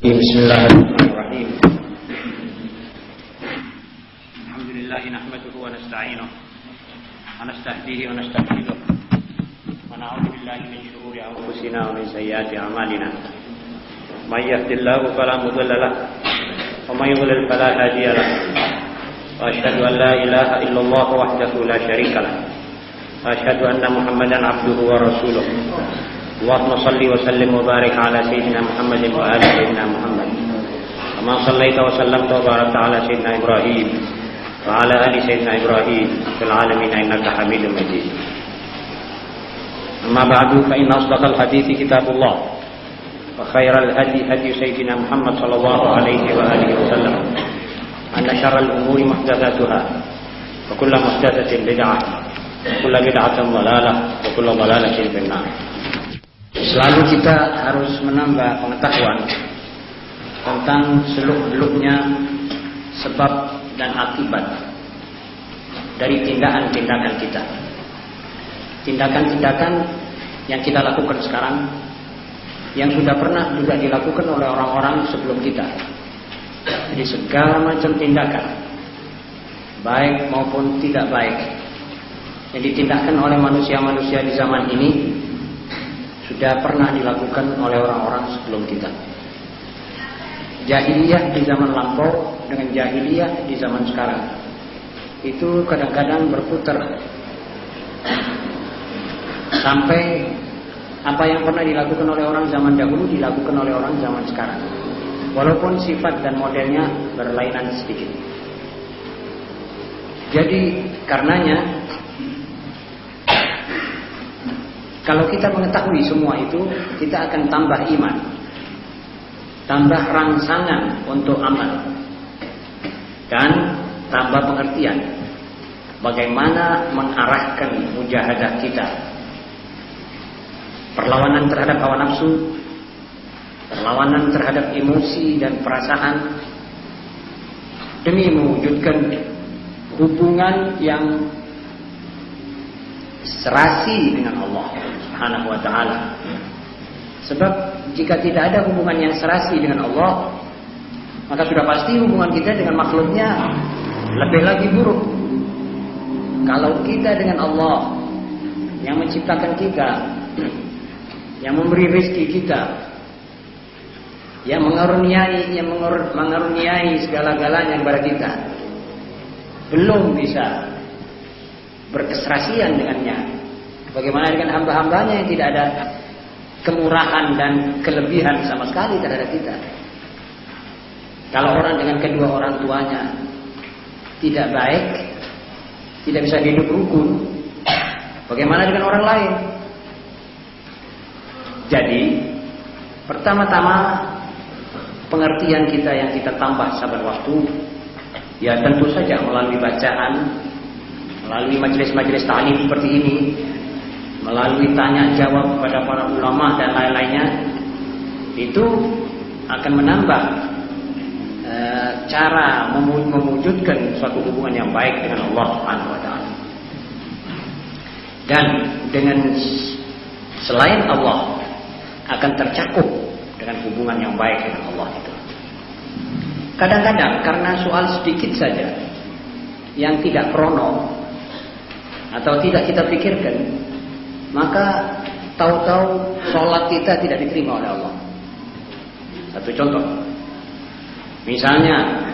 Bismillahirrahmanirrahim. Alhamdulillah nahmaduhu wa nasta'inuhu wa nastahdihi wa nastaghfiruh wa na'udzu billahi min shururi anfusina wa min sayyiati a'malina. May yahdihillahu fala mudilla lahu wa may yudlil fala hadiya lahu. Wa asyhadu an la ilaha illallah wahdahu la syarika lahu. Wa asyhadu anna Muhammadan abduhu wa rasuluh. Allahumma salli wa sallim wa barik ala sayyidina Muhammadin wa ali sayyidina Muhammad. Kama sallaita wa sallamta wa barakta ala sayyidina Ibrahim wa ala ali sayyidina Ibrahim fil alamin innaka Hamidum Majid. Amma ba'du fa inna asdaqal hadithi kitabullah wa khairal hadi hadi sayyidina Muhammad sallallahu alaihi wa alihi wasallam. Anna syarral umuri muhdatsatuha wa kullu muhdatsatin bid'ah wa kullu bid'atin dhalalah wa kullu dhalalatin fin nar. Selalu kita harus menambah pengetahuan tentang seluk-beluknya sebab dan akibat dari tindakan-tindakan kita. Tindakan-tindakan yang kita lakukan sekarang, yang sudah pernah juga dilakukan oleh orang-orang sebelum kita. Jadi segala macam tindakan, baik maupun tidak baik, yang ditindakkan oleh manusia-manusia di zaman ini sudah pernah dilakukan oleh orang-orang sebelum kita. Jahiliyah di zaman lampau dengan jahiliyah di zaman sekarang itu kadang-kadang berputar sampai apa yang pernah dilakukan oleh orang zaman dahulu dilakukan oleh orang zaman sekarang, walaupun sifat dan modelnya berlainan sedikit. Jadi karenanya kalau kita mengetahui semua itu, kita akan tambah iman, tambah rangsangan untuk amal, dan tambah pengertian bagaimana mengarahkan mujahadah kita, perlawanan terhadap hawa nafsu, perlawanan terhadap emosi dan perasaan, demi mewujudkan hubungan yang serasi dengan Allah Subhanahu wa ta'ala. Sebab jika tidak ada hubungan yang serasi dengan Allah, maka sudah pasti hubungan kita dengan makhluknya lebih lagi buruk. Kalau kita dengan Allah yang menciptakan kita, yang memberi rezeki kita, yang mengaruniai segala-galanya kepada kita, belum bisa berkeserasian dengannya, bagaimana dengan hamba-hambanya yang tidak ada kemurahan dan kelebihan sama sekali terhadap kita? Kalau orang dengan kedua orang tuanya tidak baik, tidak bisa hidup rukun, bagaimana dengan orang lain? Jadi pertama-tama pengertian kita yang kita tambah saban waktu, ya tentu saja melalui bacaan, melalui majelis-majelis ta'lim seperti ini, melalui tanya jawab kepada para ulama dan lain-lainnya, itu akan menambah cara mewujudkan suatu hubungan yang baik dengan Allah Subhanahu wa ta'ala. Dan dengan selain Allah akan tercakup dengan hubungan yang baik dengan Allah itu. Kadang-kadang karena soal sedikit saja yang tidak krono atau tidak kita pikirkan, maka tahu-tahu sholat kita tidak diterima oleh Allah. Satu contoh, misalnya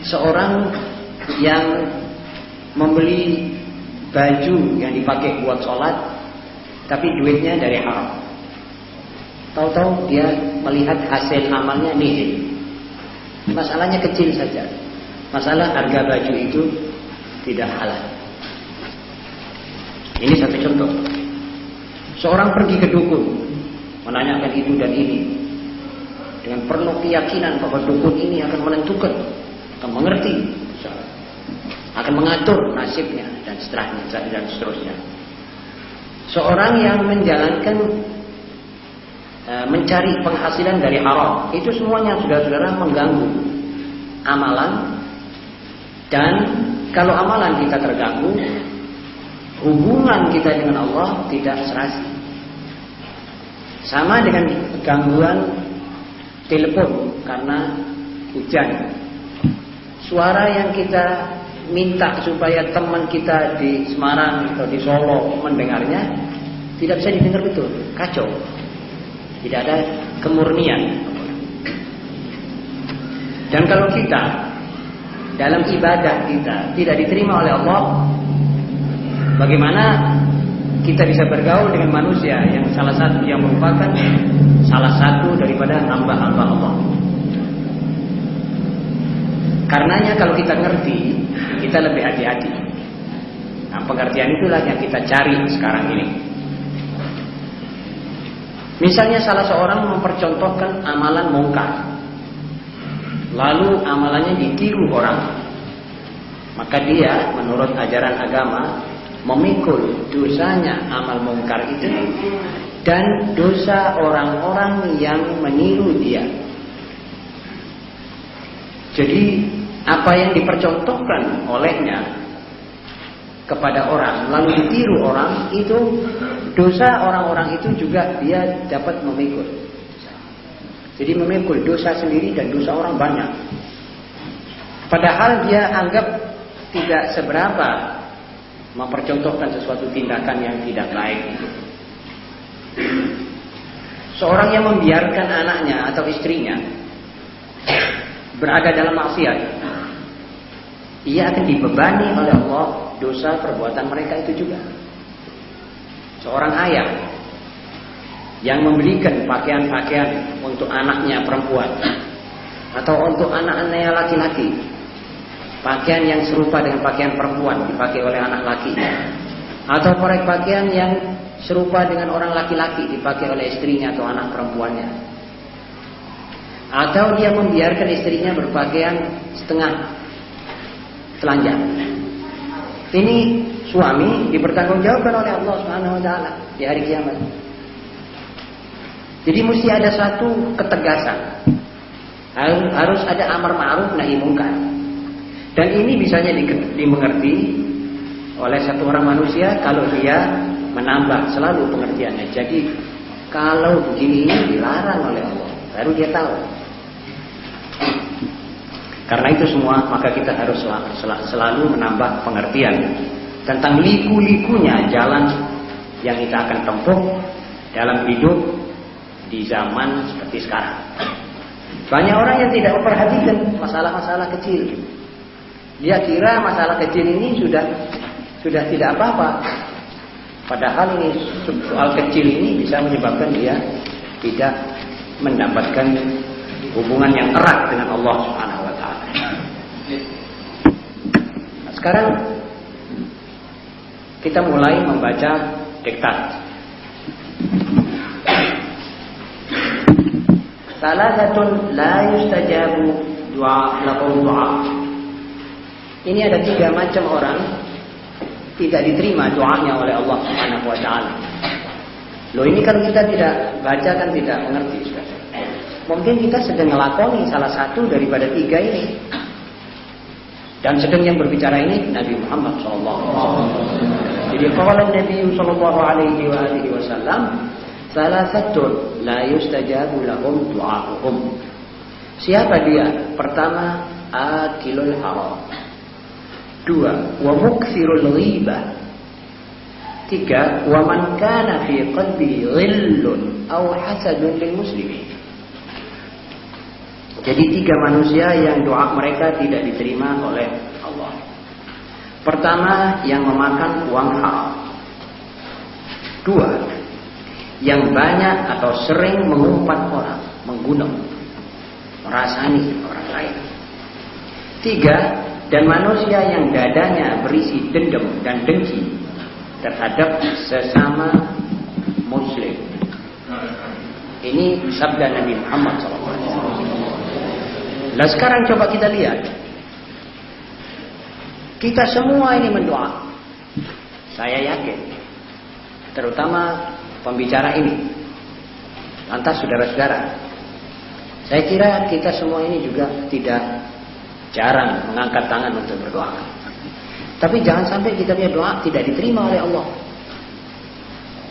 seorang yang membeli baju yang dipakai buat sholat, tapi duitnya dari haram. Tahu-tahu dia melihat hasil amalnya nihil. Masalahnya kecil saja, masalah harga baju itu tidak halal. Ini satu contoh. Seorang pergi ke dukun, menanyakan itu dan ini, dengan penuh keyakinan bahwa dukun ini akan menentukan, akan mengerti, akan mengatur nasibnya dan seterusnya. Seorang yang menjalankan mencari penghasilan dari haram, itu semuanya saudara-saudara mengganggu amalan. Dan kalau amalan kita terganggu, hubungan kita dengan Allah tidak serasi. Sama dengan gangguan telepon karena hujan. Suara yang kita minta supaya teman kita di Semarang atau di Solo mendengarnya tidak bisa didengar betul, kacau. Tidak ada kemurnian. Dan kalau kita dalam ibadah kita tidak diterima oleh Allah, bagaimana kita bisa bergaul dengan manusia yang salah satu yang merupakan salah satu daripada hamba-hamba Allah? Karenanya kalau kita ngerti, kita lebih hati-hati. Nah, pengertian itulah yang kita cari sekarang ini. Misalnya salah seorang mempercontohkan amalan mungkar, lalu amalannya ditiru orang, maka dia menurut ajaran agama memikul dosanya amal mungkar itu dan dosa orang-orang yang meniru dia. Jadi apa yang dipercontohkan olehnya kepada orang lalu ditiru orang, itu dosa orang-orang itu juga dia dapat memikul. Jadi memikul dosa sendiri dan dosa orang banyak. Padahal dia anggap tidak seberapa mempercontohkan sesuatu tindakan yang tidak baik. Seorang yang membiarkan anaknya atau istrinya berada dalam maksiat, ia akan dibebani oleh Allah dosa perbuatan mereka itu juga. Seorang ayah yang membelikan pakaian-pakaian untuk anaknya perempuan atau untuk anak-anaknya laki-laki, pakaian yang serupa dengan pakaian perempuan dipakai oleh anak laki, atau pakaian yang serupa dengan orang laki-laki dipakai oleh istrinya atau anak perempuannya, atau dia membiarkan istrinya berpakaian setengah telanjang. Ini suami dipertanggungjawabkan oleh Allah Subhanahu wa taala di hari kiamat. Jadi mesti ada satu ketegasan. Harus ada amar ma'ruf nahi munkar. Dan ini bisanya dimengerti oleh satu orang manusia kalau dia menambah selalu pengertiannya. Jadi kalau begini ini dilarang oleh Allah, baru dia tahu. Karena itu semua maka kita harus selalu menambah pengertian tentang liku-likunya jalan yang kita akan tempuh dalam hidup di zaman seperti sekarang. Banyak orang yang tidak memperhatikan masalah-masalah kecil. Dia kira masalah kecil ini sudah tidak apa-apa. Padahal ini soal kecil ini bisa menyebabkan dia tidak mendapatkan hubungan yang erat dengan Allah Subhanahu wa taala. Nah, sekarang kita mulai membaca diktat. Salasatun la yustajabu lahum du'a. Ini ada 3 macam orang tidak diterima doanya oleh Allah Subhanahu wa taala. Loh, ini kalau kita tidak baca kan tidak mengerti, saudara. Mungkin kita sedang melakoni salah satu daripada 3 ini. Dan sedang yang berbicara ini Nabi Muhammad SAW. Jadi qala Nabi sallallahu alaihi wasallam, salasatun la yustajabu lahum du'a'uhum. Siapa dia? Pertama, akilul haram. 2, wa mukthirul ghibah. 3, wa man kana fi qalbihi ghillun aw hasadun lil muslimin. Jadi 3 manusia yang doa mereka tidak diterima oleh Allah. Pertama, yang memakan uang haram. 2, yang banyak atau sering mengumpat orang, menggunung, merasani orang lain. 3, dan manusia yang dadanya berisi dendam dan dengki terhadap sesama muslim. Ini sabda Nabi Muhammad SAW. Nah, sekarang coba kita lihat. Kita semua ini mendoa. Saya yakin. Terutama pembicara ini. Lantas saudara-saudara, saya kira kita semua ini juga tidak jarang mengangkat tangan untuk berdoa. Tapi jangan sampai kita punya doa tidak diterima oleh Allah.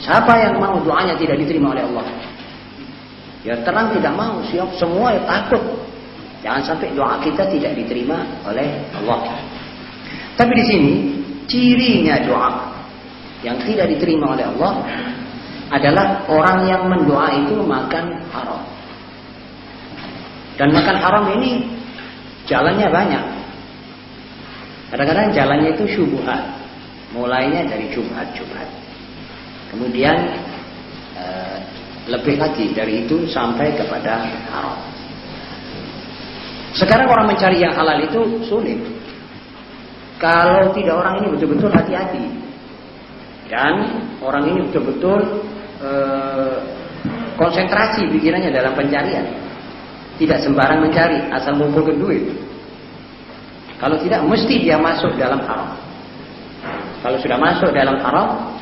Siapa yang mau doanya tidak diterima oleh Allah? Ya terang tidak mau, siap semua ya takut. Jangan sampai doa kita tidak diterima oleh Allah. Tapi di sini cirinya doa yang tidak diterima oleh Allah adalah orang yang mendoa itu makan haram. Dan makan haram ini jalannya banyak. Kadang-kadang jalannya itu syubhat. Mulainya dari syubhat. Kemudian lebih lagi dari itu sampai kepada haram. Sekarang orang mencari yang halal itu sulit. Kalau tidak, orang ini betul-betul hati-hati. Dan orang ini betul-betul konsentrasi pikirannya dalam pencarian. Tidak sembarang mencari asal ngumpulkan duit. Kalau tidak, mesti dia masuk dalam haram. Kalau sudah masuk dalam haram,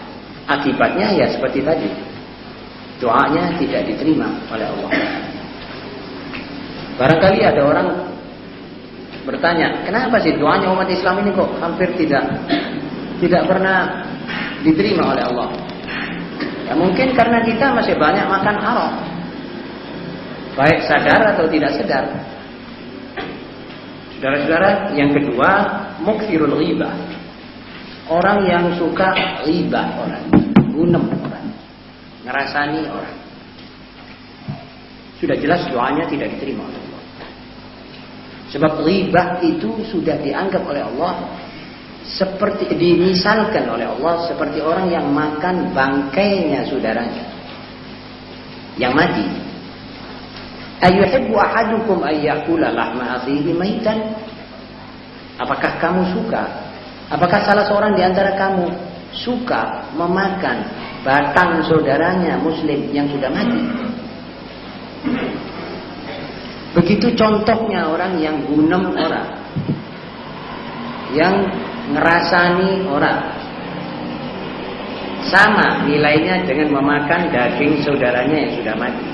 akibatnya ya seperti tadi, doanya tidak diterima oleh Allah. Barangkali ada orang bertanya, kenapa sih doanya umat Islam ini kok hampir tidak pernah diterima oleh Allah? Ya mungkin karena kita masih banyak makan haram, baik sadar atau tidak sadar. Saudara-saudara, yang kedua, mukthirul ghibah. Orang yang suka ghibah orang, gunem orang, ngerasani orang. Sudah jelas doanya tidak diterima oleh Allah. Sebab ghibah itu sudah dianggap oleh Allah seperti, dimisalkan oleh Allah seperti orang yang makan bangkainya saudaranya yang mati. Ayuhibbu ahadukum ayyakula lahma akhihi maitan? Apakah kamu suka? Apakah salah seorang di antara kamu suka memakan batang saudaranya muslim yang sudah mati? Begitu contohnya orang yang gunem orang, yang ngerasani orang. Sama nilainya dengan memakan daging saudaranya yang sudah mati.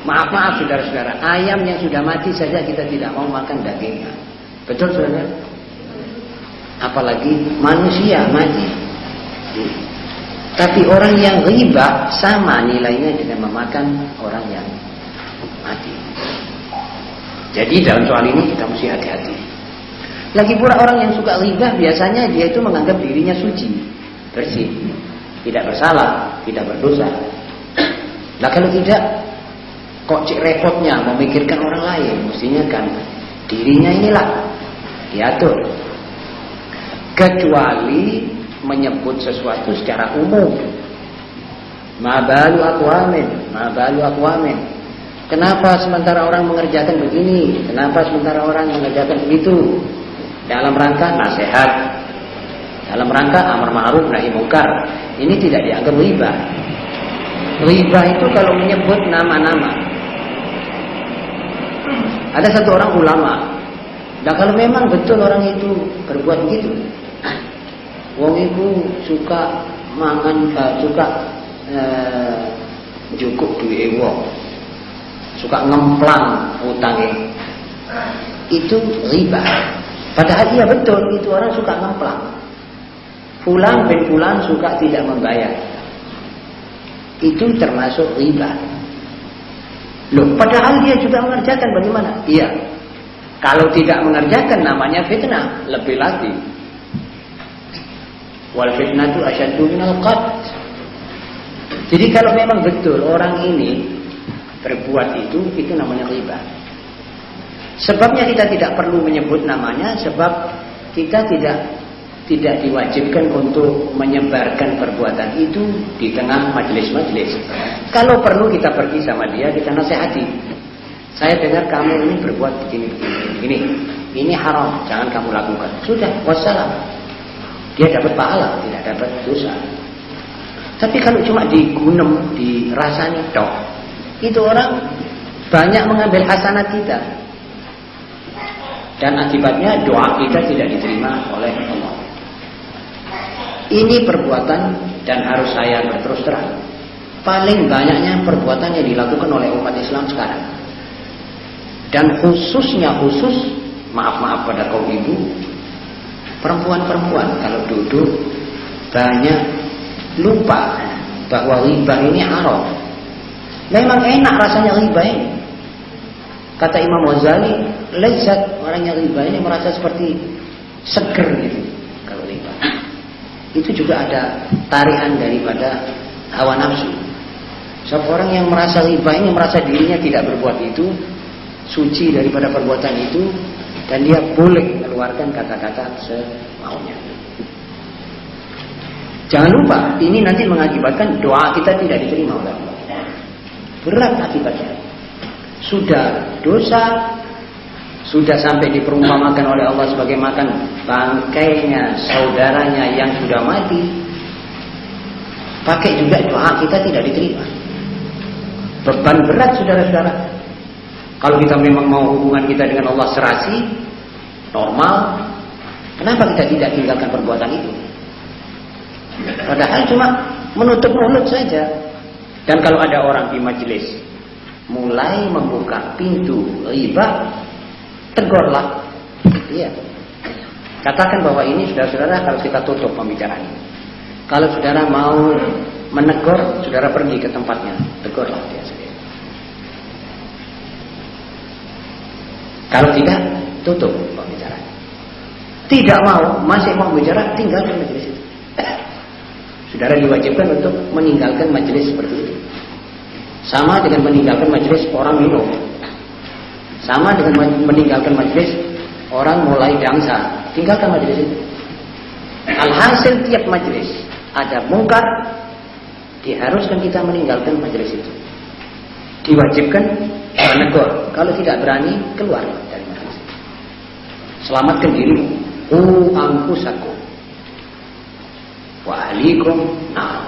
Maaf saudara-saudara, ayam yang sudah mati saja kita tidak mau makan dagingnya. Betul saudara? Apalagi manusia mati. Tapi orang yang ghibah sama nilainya dengan memakan orang yang mati. Jadi dalam soal ini kita mesti hati-hati. Lagi pula orang yang suka ghibah biasanya dia itu menganggap dirinya suci, bersih, tidak bersalah, tidak berdosa. Nah kalau tidak, kok cik repotnya memikirkan orang lain, mestinya kan dirinya inilah diatur. Kecuali menyebut sesuatu secara umum. Ma balu aqwamin. Kenapa sementara orang mengerjakan begini? Kenapa sementara orang mengerjakan begitu? Dalam rangka nasihat, dalam rangka amar ma'ruf nahi munkar. Ini tidak dianggap ghibah. Ghibah itu kalau menyebut nama-nama. Ada satu orang ulama. Nah kalau memang betul orang itu berbuat begitu, wong itu suka mangan, cukup duit wong, suka ngemplang utangnya, itu riba. Padahal iya betul, itu orang suka ngemplang. Fulan bin fulan suka tidak membayar, itu termasuk riba. Loh, padahal dia juga mengerjakan, bagaimana? Iya. Kalau tidak mengerjakan namanya fitnah, lebih lagi. Wal fitnatu asyaddu minal qatl. Jadi kalau memang betul orang ini berbuat itu namanya riba. Sebabnya kita tidak perlu menyebut namanya, sebab kita tidak diwajibkan untuk menyebarkan perbuatan itu di tengah majelis-majelis. Kalau perlu kita pergi sama dia, kita nasihati. Saya dengar kamu ini berbuat begini. Ini haram, jangan kamu lakukan. Sudah, wassalam. Dia dapat pahala, tidak dapat dosa. Tapi kalau cuma digunem, dirasani tok, itu orang banyak mengambil hasanat kita. Dan akibatnya doa kita tidak diterima oleh Allah. Ini perbuatan, dan harus saya berterus terang, paling banyaknya perbuatan yang dilakukan oleh umat Islam sekarang. Dan khusus maaf pada kaum ibu, perempuan-perempuan kalau duduk banyak lupa bahwa ghibah ini haram. Memang enak rasanya riba ini. Kata Imam Ghazali, lezat orang yang riba ini merasa seperti seger gitu kalau riba. Itu juga ada tarikan daripada hawa nafsu. Sebab orang yang merasa riba ini merasa dirinya tidak berbuat itu, suci daripada perbuatan itu, dan dia boleh mengeluarkan kata-kata semaunya. Jangan lupa, ini nanti mengakibatkan doa kita tidak diterima oleh Allah. Berat akibatnya. Sudah dosa, sudah sampai diperumpamakan oleh Allah sebagai makan bangkainya saudaranya yang sudah mati. Pakai juga doa kita tidak diterima. Beban berat saudara-saudara. Kalau kita memang mau hubungan kita dengan Allah serasi, normal, kenapa kita tidak tinggalkan perbuatan itu? Padahal cuma menutup mulut saja. Dan kalau ada orang di majelis mulai membuka pintu riba, tegurlah. Iya. Katakan bahwa ini saudara-saudara harus kita tutup pembicaraan ini. Kalau saudara mau menegur, saudara pergi ke tempatnya, tegurlah dia sendiri. Kalau tidak, tutup pembicaraan. Tidak mau, masih mau bicara, tinggalkan majelis itu. Saudara diwajibkan untuk meninggalkan majelis seperti itu. Sama dengan meninggalkan majelis orang minum. Sama dengan meninggalkan majelis orang mulai dansa. Tinggalkan majelis itu. Alhasil tiap majelis ada mungkar, diharuskan kita meninggalkan majelis itu. Diwajibkan menegur. Kalau tidak berani, keluar dari majelis itu. Selamatkan dirimu. Anfusakum wa ahlikum nar.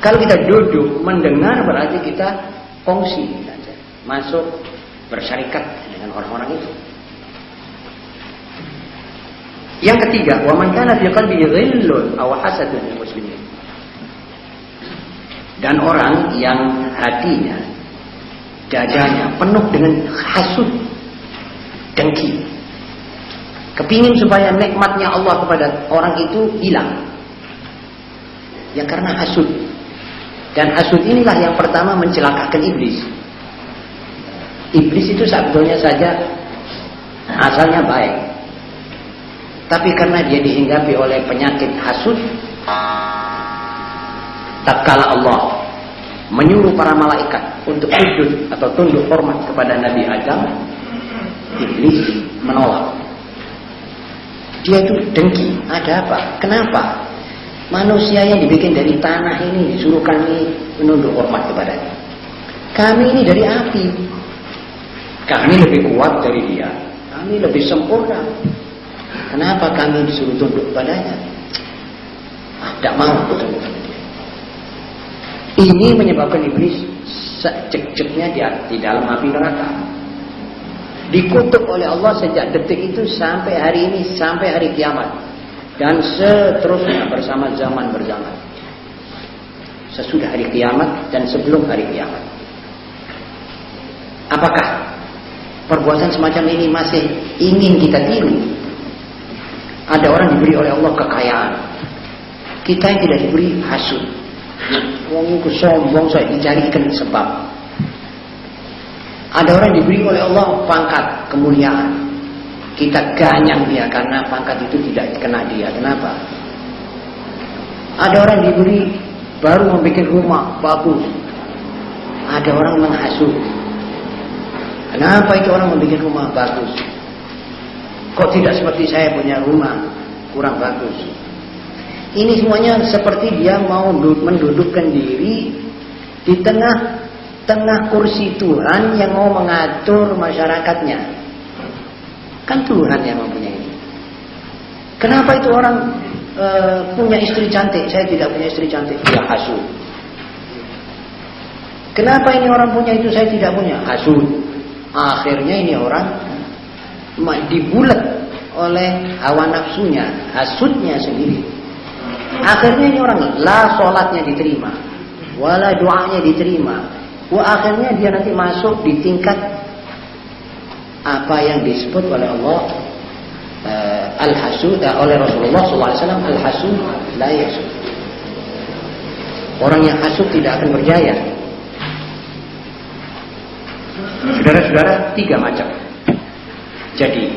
Kalau kita duduk mendengar berarti kita kongsi saja, masuk bersyarikat dengan orang-orang itu. Yang ketiga, wa man kana fi qalbihi ghillun aw hasadun lil muslimin. Dan orang yang hatinya, dadanya penuh dengan hasud, dengki, kepingin supaya nikmatnya Allah kepada orang itu hilang, ya karena hasud. Dan hasud inilah yang pertama mencelakakan iblis. Iblis itu sebetulnya saja asalnya baik, tapi karena dia dihinggapi oleh penyakit hasud, tatkala Allah menyuruh para malaikat untuk sujud atau tunduk hormat kepada Nabi Adam, iblis menolak. Dia itu dengki. Ada apa? Kenapa? Manusia yang dibikin dari tanah ini disuruh kami menunduk hormat kepadanya. Kami ini dari api. Kami lebih kuat dari dia. Kami lebih sempurna. Kenapa kami disuruh tunduk kepadanya? Tidak mau tunduk kepada dia. Ini menyebabkan iblis secek-ceknya di dalam api neraka. Dikutuk oleh Allah sejak detik itu sampai hari ini, sampai hari kiamat. Dan seterusnya bersama zaman berzaman. Sesudah hari kiamat dan sebelum hari kiamat. Apakah perbuatan semacam ini masih ingin kita tiru? Ada orang diberi oleh Allah kekayaan, kita yang tidak diberi hasud. Wong itu sombong, saya dicarikan sebab. Ada orang diberi oleh Allah pangkat, kemuliaan, kita ganyang dia karena pangkat itu tidak kena dia. Kenapa? Ada orang diberi baru membuat rumah bagus, ada orang menghasut. Kenapa itu orang membuat rumah bagus? Kok tidak seperti saya punya rumah kurang bagus? Ini semuanya seperti dia mau mendudukkan diri di tengah kursi Tuhan yang mau mengatur masyarakatnya. Kan Tuhan yang mempunyai ini. Kenapa itu orang punya istri cantik, saya tidak punya istri cantik? Dia hasud. Kenapa ini orang punya itu, saya tidak punya? Hasud. Akhirnya ini orang dibulat oleh hawa nafsunya, hasudnya sendiri. Akhirnya ini orang la sholatnya diterima, wala doanya diterima. Akhirnya dia nanti masuk di tingkat apa yang disebut oleh Allah al-hasud, oleh Rasulullah SAW, al-hasud la yasud. Orang yang hasud tidak akan berjaya Saudara-saudara, 3 macam. Jadi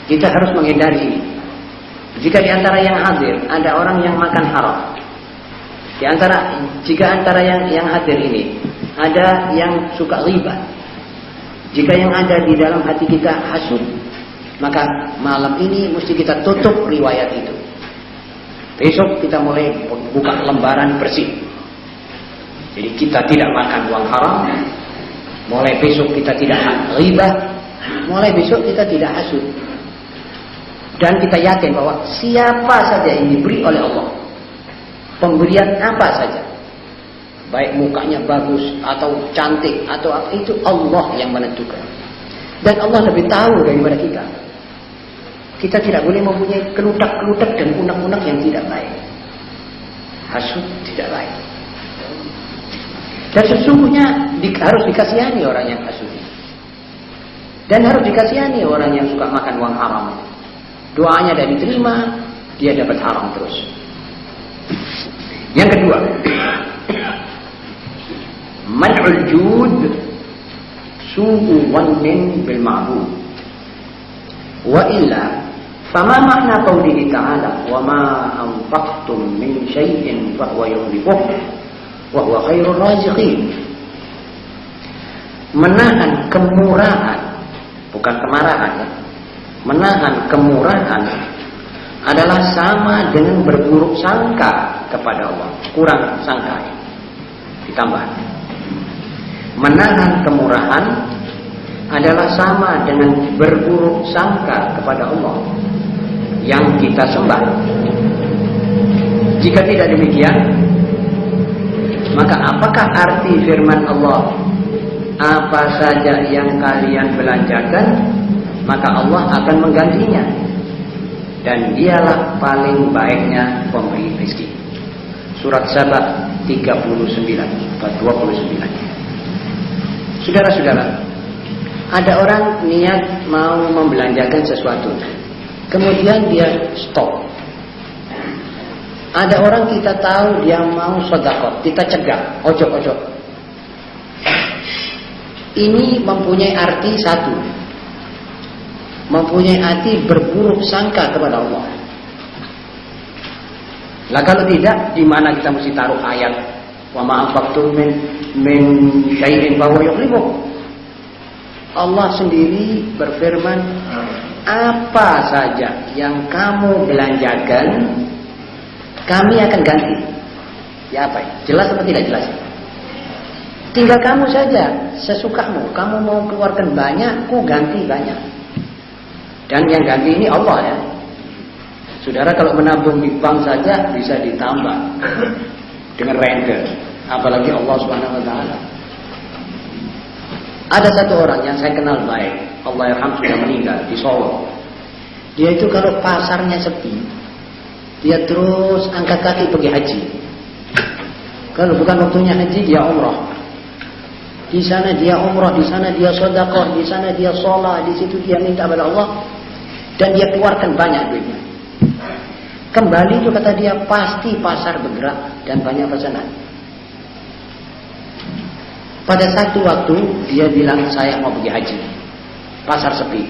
kita harus menghindari ini. Jika di antara yang hadir ada orang yang makan haram, jika antara yang hadir ini ada yang suka riba, jika yang ada di dalam hati kita hasud, maka malam ini mesti kita tutup riwayat itu. Besok kita mulai buka lembaran bersih. Jadi kita tidak makan uang haram. Mulai besok kita tidak riba. Mulai besok kita tidak hasud. Dan kita yakin bahwa siapa saja yang diberi oleh Allah, pemberian apa saja, baik mukanya bagus atau cantik atau apa, itu Allah yang menentukan. Dan Allah lebih tahu daripada kita. Kita tidak boleh mempunyai kelutak-kelutak dan unek-unek yang tidak baik. Hasud tidak baik. Dan sesungguhnya harus dikasihani orang yang hasud. Dan harus dikasihani orang yang suka makan uang haram. Doanya tidak diterima, dia dapat haram terus. Yang kedua, man'ul jud su'u wannin bil ma'ruf. Wa illa fama makna qawlihi ta'ala wa ma anfaqtum min syai'in fa huwa yukhlifuh wa huwa khairur raziqin. Menahan kemurahan, bukan kemarahan ya. Menahan kemurahan adalah sama dengan berburuk sangka kepada Allah. Kurang sangka ya. Ditambah. Menahan kemurahan adalah sama dengan berburuk sangka kepada Allah yang kita sembah. Jika tidak demikian, maka apakah arti firman Allah, apa saja yang kalian belanjakan, maka Allah akan menggantinya, dan dialah paling baiknya pemberi rezeki. Surat Saba 39 atau 29. Saudara-saudara, ada orang niat mau membelanjakan sesuatu, kemudian dia stop. Ada orang kita tahu dia mau sedekah, kita cegah, ojo. Ini mempunyai arti satu, mempunyai arti berburuk sangka kepada Allah. Lah kalau tidak, di mana kita mesti taruh ayat wa ma anfaqtum min syai'in fa huwa yukhlifuh? Allah sendiri berfirman, apa saja yang kamu belanjakan, kami akan ganti. Ya apa? Jelas atau tidak jelas? Tinggal kamu saja, sesukamu. Kamu mau keluarkan banyak, ku ganti banyak. Dan yang ganti ini Allah ya. Saudara kalau menabung di bank saja bisa ditambah dengan rente, apalagi Allah Subhanahu wa taala. Ada satu orang yang saya kenal baik, Allah yarham, sudah meninggal di Solo. Dia itu kalau pasarnya sepi, dia terus angkat kaki pergi haji. Kalau bukan waktunya haji, dia umrah. Di sana dia umrah, di sana dia sedekah, di sana dia sholat, di situ dia minta kepada Allah, dan dia keluarkan banyak duitnya. Kembali itu kata dia, pasti pasar bergerak dan banyak pesanan. Pada satu waktu dia bilang, saya mau pergi haji, pasar sepi.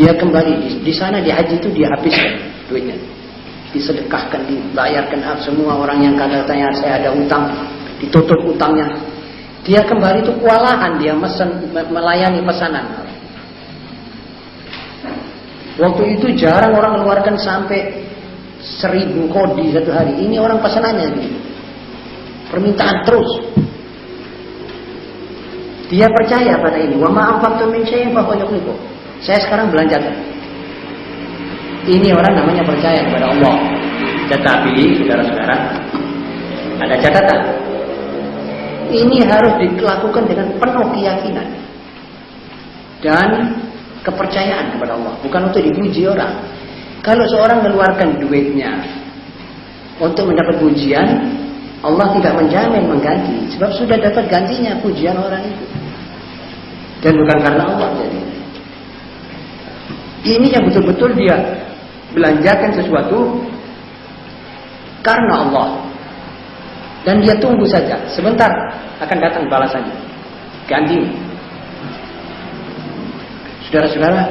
Dia kembali di sana, di haji itu dia habiskan duitnya, disedekahkan, dibayarkan semua orang yang katanya saya ada utang, ditutup utangnya. Dia kembali itu kewalahan, dia melayani pesanan. Waktu itu jarang orang mengeluarkan sampai 1000 kodi satu hari. Ini orang pesanannya ini, permintaan terus. Dia percaya pada ini. Wa ma anfaqtum min syai'in fa huwa yukhlifuh. Saya sekarang belanjakan. Ini orang namanya percaya kepada Allah. Tetapi saudara-saudara, ada catatan. Ini harus dilakukan dengan penuh keyakinan dan kepercayaan kepada Allah, bukan untuk dipuji orang. Kalau seorang mengeluarkan duitnya untuk mendapat pujian, Allah tidak menjamin mengganti, sebab sudah dapat gantinya pujian orang itu, dan bukan karena Allah. Jadi ini yang betul-betul dia belanjakan sesuatu karena Allah, dan dia tunggu saja, sebentar akan datang balasannya. ganti. Saudara-saudara,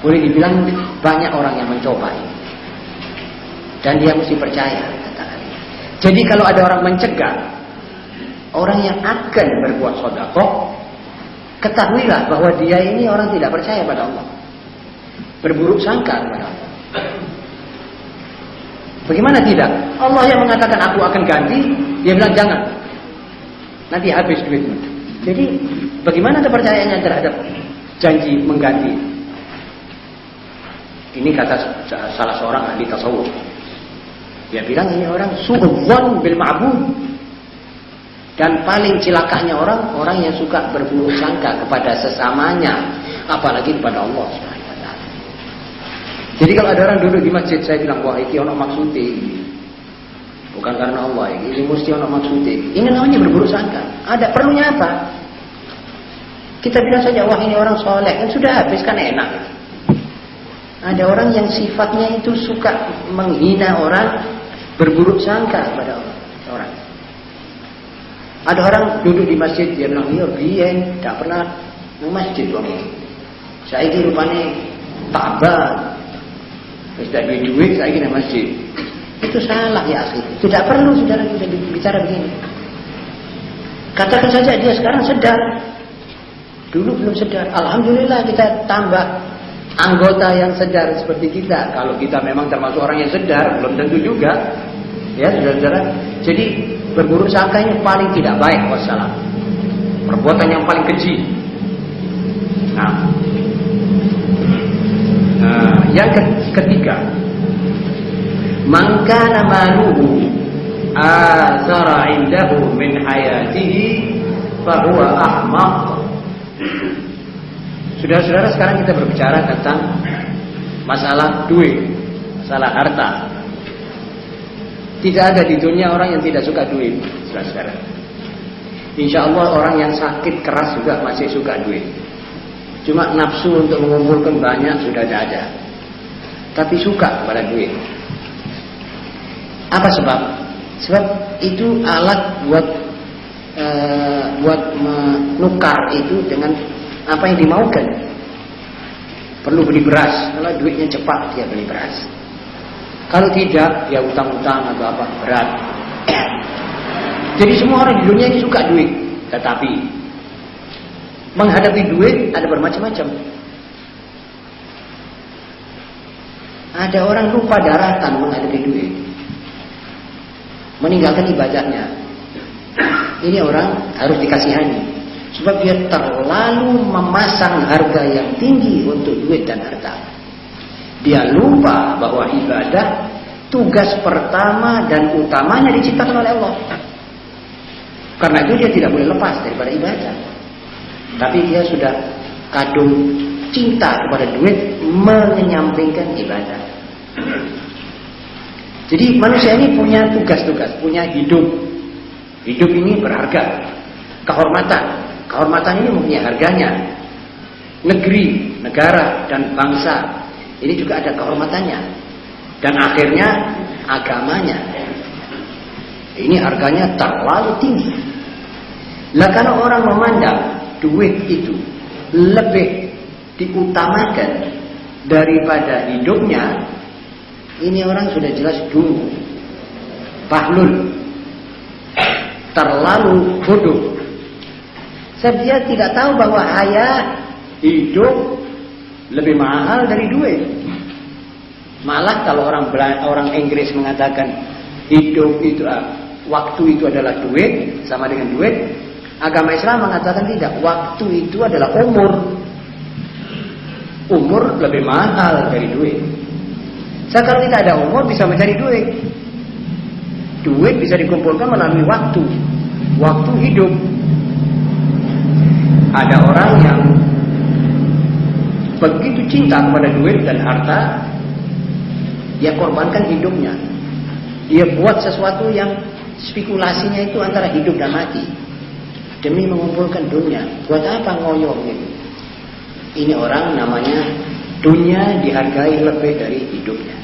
boleh dibilang banyak orang yang mencoba ini. Dan dia mesti percaya, katakan. Jadi kalau ada orang mencegah orang yang akan berbuat sedekah, ketahuilah bahwa dia ini orang tidak percaya pada Allah, berburuk sangka kepada Allah. Bagaimana tidak? Allah yang mengatakan aku akan ganti, dia bilang jangan, nanti habis duitmu. Jadi bagaimana kepercayaannya terhadap janji mengganti? Ini kata salah seorang ahli tasawuf. Dia bilang ini orang su'udzon bil ma'bud. Dan paling cilakanya orang yang suka berburuk sangka kepada sesamanya, apalagi kepada Allah Subhanahu wa taala. Jadi kalau ada orang duduk di masjid, saya bilang wah iki ono maksude. Bukan karena Allah, ini mesti ono maksude. Ini namanya berburuk sangka. Ada perlunya apa? Kita bilang saja wah ini orang soleh, kan sudah habis, kan enak. Ada orang yang sifatnya itu suka menghina orang, berburuk sangka kepada orang. Ada orang duduk di masjid, dia bilang, iya biyen tak pernah di masjid wong iki. Saiki rupane tambah. Wis tak duit, saiki nang masjid. Itu salah ya akhi. Tidak perlu saudara kita bicara begini. Katakan saja dia sekarang sedar. Dulu belum sedar. Alhamdulillah kita tambah anggota yang sedar seperti kita. Kalau kita memang termasuk orang yang sedar, belum tentu juga. Ya saudara-saudara. Jadi berburuk sangka ini paling tidak baik, wassalam. Perbuatan yang paling keji. Yang ketiga, man kana maluhu azara indahu min hayatihi fahuwa ahmaq. Saudara-saudara, sekarang kita berbicara tentang masalah duit, masalah harta. Tidak ada di dunia orang yang tidak suka duit, saudara-saudara. Insya Allah orang yang sakit keras juga masih suka duit. Cuma nafsu untuk mengumpulkan banyak sudah tidak ada. Tapi suka pada duit. Apa sebab? Sebab itu alat buat menukar itu dengan apa yang dimaukan. Perlu beli beras, kalau duitnya cepat dia beli beras. Kalau tidak, ya utang-utang atau apa, berat. Jadi semua orang di dunia ini suka duit. Tetapi menghadapi duit ada bermacam-macam. Ada orang lupa daratan menghadapi duit, meninggalkan ibadahnya. Ini orang harus dikasihani, sebab dia terlalu memasang harga yang tinggi untuk duit dan harta. Dia lupa bahwa ibadah tugas pertama dan utamanya diciptakan oleh Allah. Karena itu dia tidak boleh lepas daripada ibadah. Tapi dia sudah kadung cinta kepada duit, menyampingkan ibadah. Jadi manusia ini punya tugas-tugas, punya hidup. Hidup ini berharga. Kehormatan ini mempunyai harganya. Negeri, negara, dan bangsa ini juga ada kehormatannya. Dan akhirnya agamanya. Ini harganya terlalu tinggi. Lah kalau orang memandang duit itu lebih diutamakan daripada hidupnya, ini orang sudah jelas dulu bahlul, terlalu bodoh. Sebab dia tidak tahu bahwa hidup lebih mahal dari duit. Malah kalau orang Inggris mengatakan hidup itu waktu itu adalah duit, sama dengan duit. Agama Islam mengatakan tidak, waktu itu adalah umur. Umur lebih mahal dari duit. Kalau tidak ada umur bisa mencari duit. Duit bisa dikumpulkan melalui waktu. Waktu hidup. Ada orang yang begitu cinta kepada duit dan harta, dia korbankan hidupnya. Dia buat sesuatu yang spekulasinya itu antara hidup dan mati, demi mengumpulkan dunia. Buat apa ngoyo gitu? Ini orang namanya dunia dihargai lebih dari hidupnya.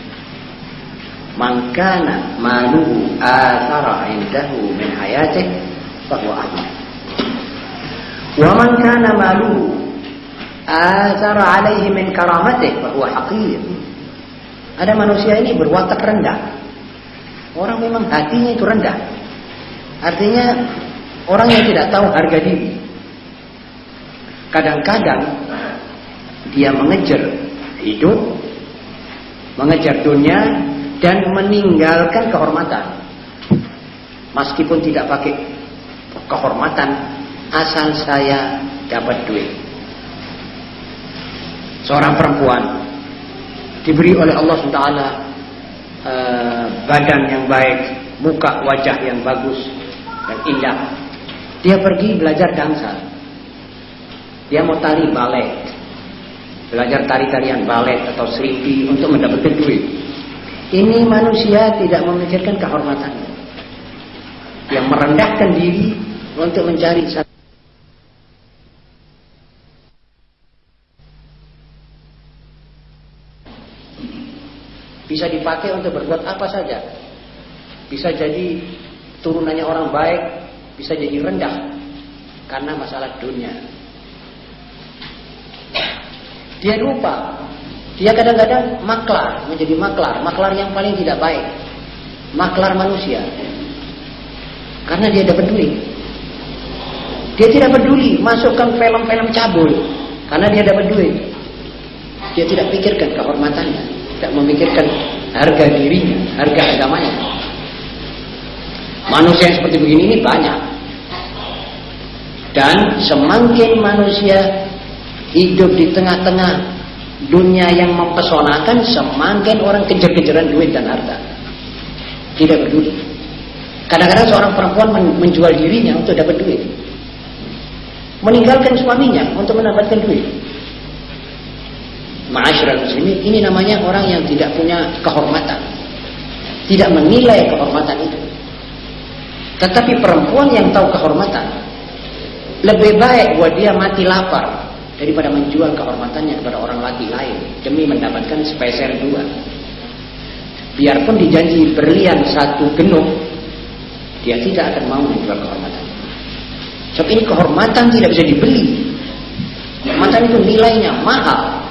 Mangkana maluhu athara indahu min hayatih fahuwa ahmad. Wa man kana maluhu athara alaihi min karamatihi fa huwa haqir. Ada manusia ini berwatak rendah. Orang memang hatinya itu rendah. Artinya orang yang tidak tahu harga diri. Kadang-kadang dia mengejar hidup, mengejar dunia, dan meninggalkan kehormatan. Meskipun tidak pakai kehormatan, asal saya dapat duit. Seorang perempuan diberi oleh Allah SWT badan yang baik, muka wajah yang bagus dan indah. Dia pergi belajar dansa. Dia mau tari balet, belajar tari-tarian balet atau sripi untuk mendapatkan duit. Ini manusia tidak memikirkan kehormatannya, yang merendahkan diri untuk mencari satu. Bisa dipakai untuk berbuat apa saja. Bisa jadi turunannya orang baik, bisa jadi rendah karena masalah dunia. Dia lupa. Dia kadang-kadang maklar, menjadi maklar yang paling tidak baik. Maklar manusia. Karena dia dapat duit. Dia tidak peduli masukkan film-film cabul karena dia dapat duit. Dia tidak pikirkan kehormatannya, tidak memikirkan harga dirinya, harga agamanya. Manusia yang seperti begini ini banyak. Dan semakin manusia hidup di tengah-tengah dunia yang mempesonakan, semakin orang kejar-kejaran duit dan harta. Tidak peduli. Kadang-kadang seorang perempuan menjual dirinya untuk dapat duit, meninggalkan suaminya untuk mendapatkan duit. Ma'asyiral muslimin, ini namanya orang yang tidak punya kehormatan, tidak menilai kehormatan itu. Tetapi perempuan yang tahu kehormatan, lebih baik buat dia mati lapar daripada menjual kehormatannya kepada orang laki lain demi mendapatkan spesial 2. Biarpun dijanji berlian 1 genuk, dia tidak akan mau menjual kehormatan. Sebab ini kehormatan tidak bisa dibeli. Kehormatan itu nilainya mahal.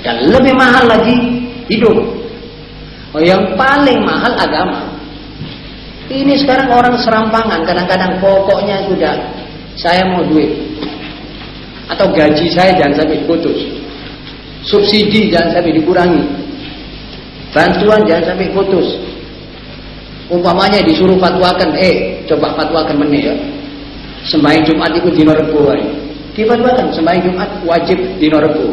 Dan lebih mahal lagi hidup. Yang paling mahal agama. Ini sekarang orang serampangan. Kadang-kadang pokoknya sudah, saya mau duit. Atau gaji saya jangan sampai putus. Subsidi jangan sampai dikurangi. Bantuan jangan sampai putus. Umpamanya disuruh fatwakan, coba fatwakan meneh ya. Sembahyang Jumat itu dino Rebo. Difatwakan sembahyang Jumat wajib dino Rebo.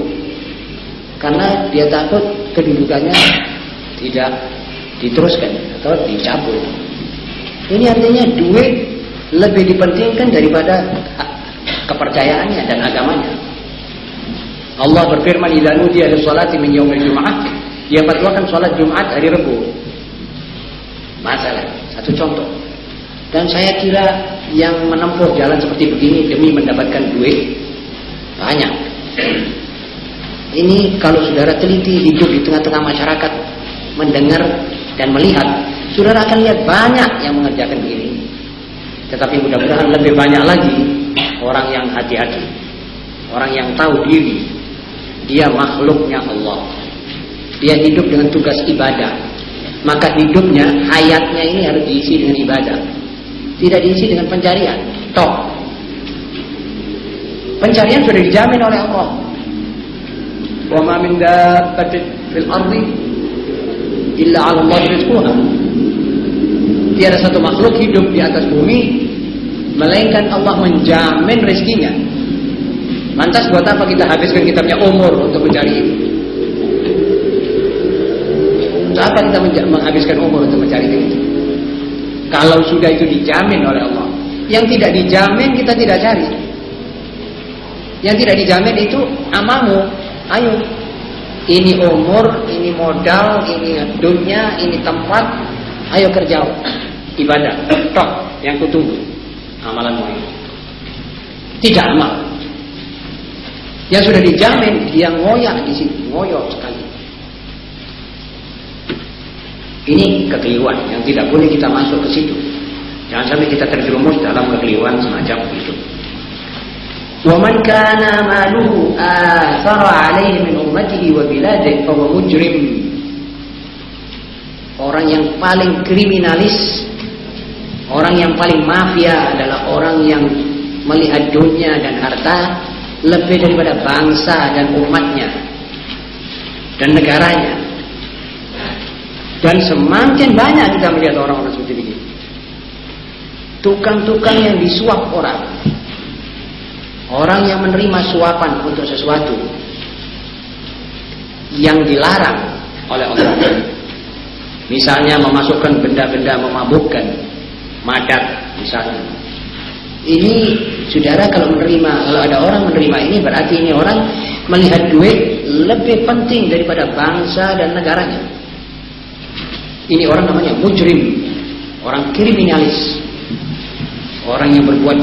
Karena dia takut kedudukannya tidak diteruskan atau dicabut. Ini artinya duit lebih dipentingkan daripada kepercayaannya dan agamanya. Allah berfirman, "Idza nudiya lis-shalati min yaumil jum'ah", dia fatwakan salat Jumat hari Rabu. Masalah, satu contoh. Dan saya kira yang menempuh jalan seperti begini demi mendapatkan duit banyak. Ini kalau saudara teliti hidup di tengah-tengah masyarakat, mendengar dan melihat, saudara akan lihat banyak yang mengerjakan begini. Tetapi mudah-mudahan lebih banyak lagi orang yang hati-hati, orang yang tahu diri, dia makhluknya Allah, dia hidup dengan tugas ibadah, maka hidupnya, hayatnya ini harus diisi dengan ibadah, tidak diisi dengan pencarian. Toh pencarian sudah dijamin oleh Allah. Wa ma min dabbatin fil ardi illa 'ala Allah rizquha. Tiada satu makhluk hidup di atas bumi melainkan Allah menjamin rezekinya. Lantas buat apa kita habiskan kitabnya umur untuk mencari itu? Untuk apa kita menghabiskan umur untuk mencari itu? Kalau sudah itu dijamin oleh Allah. Yang tidak dijamin kita tidak cari. Yang tidak dijamin itu amalmu. Ayo, ini umur, ini modal, ini dunia, ini tempat. Ayo kerja, ibadah. Tok yang kutunggu amalanmu ini. Tidak amal. Yang sudah dijamin dia ngoyak di situ, ngoyo sekali. Ini kekeliruan yang tidak boleh kita masuk ke situ. Jangan sampai kita terjerumus dalam kekeliruan semacam itu. Wa man kana maluhu athara alaihi min ummatihi wa biladihi fa huwa mujrim. Orang yang paling kriminalis, orang yang paling mafia adalah orang yang melihat dunia dan harta lebih daripada bangsa dan umatnya dan negaranya. Dan semakin banyak kita melihat orang-orang seperti ini, tukang-tukang yang disuap orang, orang yang menerima suapan untuk sesuatu yang dilarang oleh Allah. Misalnya memasukkan benda-benda memabukkan, madat misalnya. Ini saudara kalau ada orang menerima ini, berarti ini orang melihat duit lebih penting daripada bangsa dan negaranya. Ini orang namanya mujrim, orang kriminalis, orang yang berbuat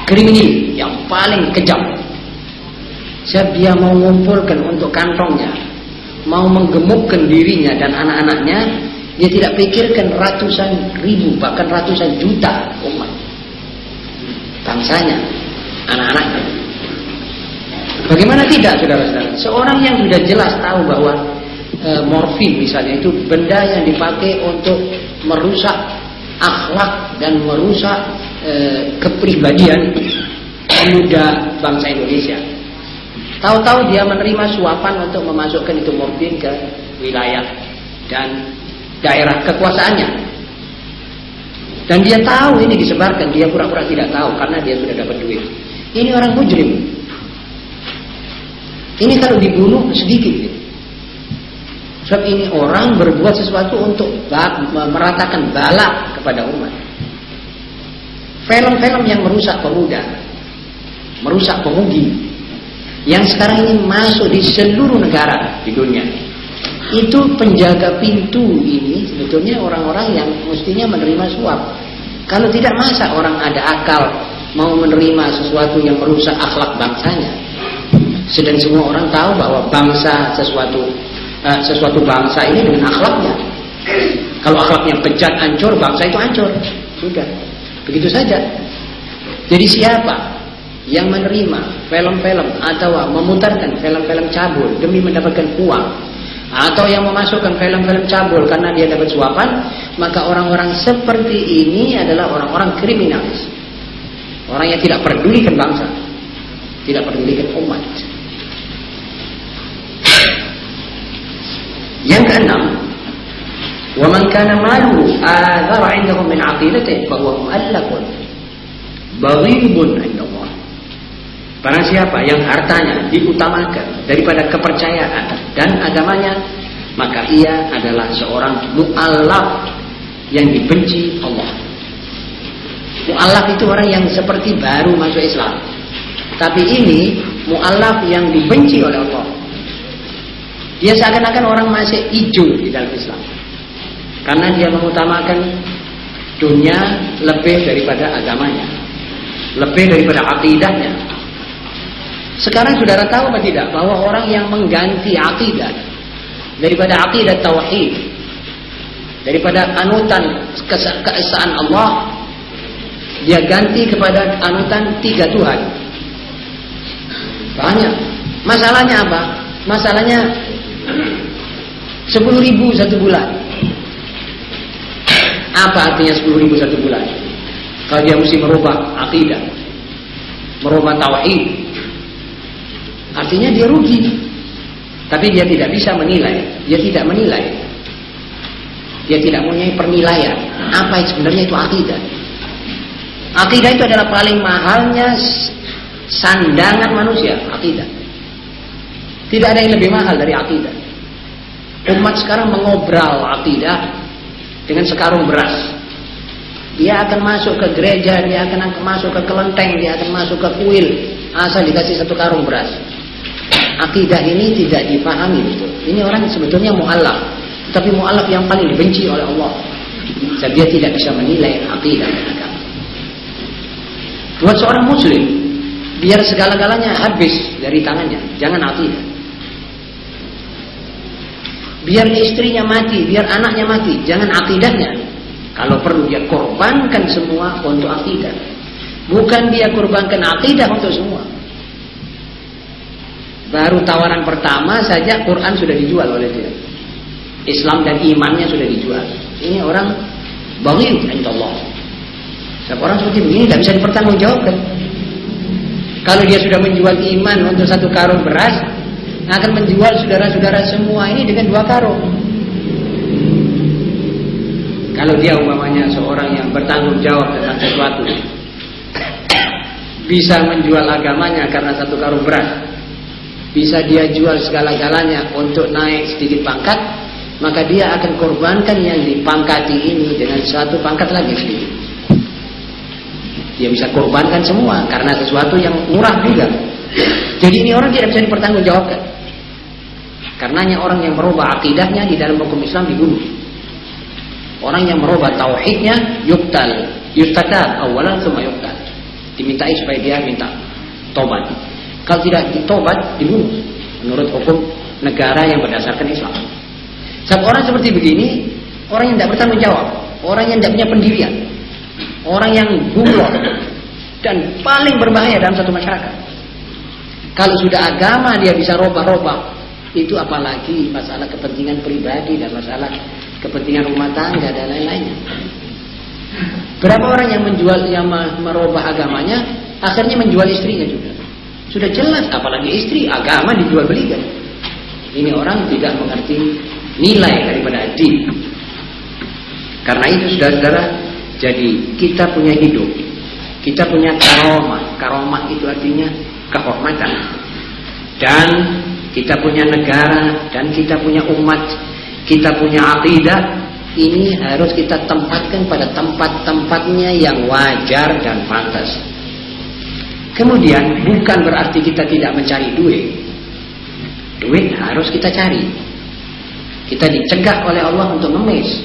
kriminal yang paling kejam. Sebab dia mau mengumpulkan untuk kantongnya, mau menggemukkan dirinya dan anak-anaknya, dia tidak pikirkan ratusan ribu, bahkan ratusan juta umat bangsanya, anak-anaknya. Bagaimana tidak, saudara-saudara? Seorang yang sudah jelas tahu bahwa morfin misalnya itu benda yang dipakai untuk merusak akhlak dan merusak kepribadian pemuda bangsa Indonesia. Tahu-tahu dia menerima suapan untuk memasukkan itu morfin ke wilayah dan daerah kekuasaannya. Dan dia tahu ini disebarkan, dia pura-pura tidak tahu karena dia sudah dapat duit. Ini orang mujrim. Ini kalau dibunuh sedikit. Sebab ini orang berbuat sesuatu untuk meratakan bala kepada umat. Film-film yang merusak pemuda, merusak pemudi, yang sekarang ini masuk di seluruh negara di dunia. Itu penjaga pintu ini sebetulnya orang-orang yang mestinya menerima suap. Kalau tidak, masa orang ada akal mau menerima sesuatu yang merusak akhlak bangsanya. Sedang semua orang tahu bahwa bangsa sesuatu bangsa ini dengan akhlaknya. Kalau akhlaknya bejat, hancur, bangsa itu hancur. Sudah, begitu saja. Jadi siapa yang menerima film-film atau memutarkan film-film cabul demi mendapatkan uang, atau yang memasukkan film-film cabul karena dia dapat suapan, maka orang-orang seperti ini adalah orang-orang kriminalis, orang yang tidak pedulikan bangsa, tidak pedulikan umat. Yang keenam, wa man kana maluhu adhara 'indahum min 'aqidatihi fa huwa mu'allaqun baghibun 'inda Allah. Barang siapa yang hartanya diutamakan daripada kepercayaan dan agamanya, maka ia adalah seorang mu'allaf yang dibenci Allah. Mu'allaf itu orang yang seperti baru masuk Islam, tapi ini mu'allaf yang dibenci oleh Allah. Dia seakan-akan orang masih hijau di dalam Islam, karena dia mengutamakan dunia lebih daripada agamanya, lebih daripada akidahnya. Sekarang saudara tahu atau tidak bahwa orang yang mengganti akidah daripada akidah tauhid, daripada anutan keesaan Allah, dia ganti kepada anutan 3 Tuhan. Banyak. Masalahnya apa? Masalahnya 10.000 satu bulan. Apa artinya 10.000 satu bulan? Kalau dia mesti merubah akidah, merubah tauhid, artinya dia rugi. Tapi dia tidak bisa menilai. Dia tidak menilai. Dia tidak mempunyai penilaian apa yang sebenarnya itu akidah. Akidah itu adalah paling mahalnya sandangan manusia, akidah. Tidak ada yang lebih mahal dari akidah. Umat sekarang mengobral akidah dengan sekarung beras. Dia akan masuk ke gereja, dia akan masuk ke kelenteng, dia akan masuk ke kuil, asal dikasih 1 karung beras. Akidah ini tidak dipahami betul. Ini orang sebetulnya mu'allaf, tapi mu'allaf yang paling dibenci oleh Allah. Sebab dia tidak bisa menilai akidah dan agama. Buat seorang muslim, biar segala-galanya habis dari tangannya, jangan akidah. Biar istrinya mati, biar anaknya mati, jangan akidahnya. Kalau perlu dia korbankan semua untuk akidah. Bukan dia kurbankan akidah untuk semua. Baru tawaran pertama saja Quran sudah dijual oleh dia. Islam dan imannya sudah dijual. Ini orang baghid indallah. Sebab orang seperti begini tidak bisa dipertanggungjawabkan. Kalau dia sudah menjual iman untuk 1 karung beras, akan menjual saudara-saudara semua ini dengan 2 karung. Kalau dia umpamanya seorang yang bertanggung jawab tentang sesuatu, bisa menjual agamanya karena 1 karung beras, bisa dia jual segala-galanya untuk naik sedikit pangkat, maka dia akan korbankan yang dipangkati ini dengan 1 pangkat lagi sedikit. Dia bisa korbankan semua karena sesuatu yang murah juga. Jadi ini orang tidak bisa dipertanggungjawabkan. Karenanya orang yang merubah akidahnya di dalam hukum Islam dibunuh. Orang yang merubah tauhidnya yustatab awalan tsumma yuqtal. Dimintai supaya dia minta tobat. Kalau tidak ditobat dibunuh menurut hukum negara yang berdasarkan Islam. Sebab orang seperti begini, orang yang tidak bertanggung jawab, orang yang tidak punya pendirian, orang yang gumlor dan paling berbahaya dalam satu masyarakat. Kalau sudah agama dia bisa robah-robah, itu apalagi masalah kepentingan pribadi dan masalah kepentingan rumah tangga dan lain-lainnya. Berapa orang yang merubah agamanya, akhirnya menjual istrinya juga. Sudah jelas, apalagi istri, agama dijual belikan. Ini orang tidak mengerti nilai daripada din. Karena itu saudara-saudara, jadi kita punya hidup, kita punya karomah. Karomah itu artinya kehormatan. Dan kita punya negara, dan kita punya umat, kita punya akidah. Ini harus kita tempatkan pada tempat-tempatnya yang wajar dan pantas. Kemudian bukan berarti kita tidak mencari duit. Duit harus kita cari. Kita dicegah oleh Allah untuk mengemis.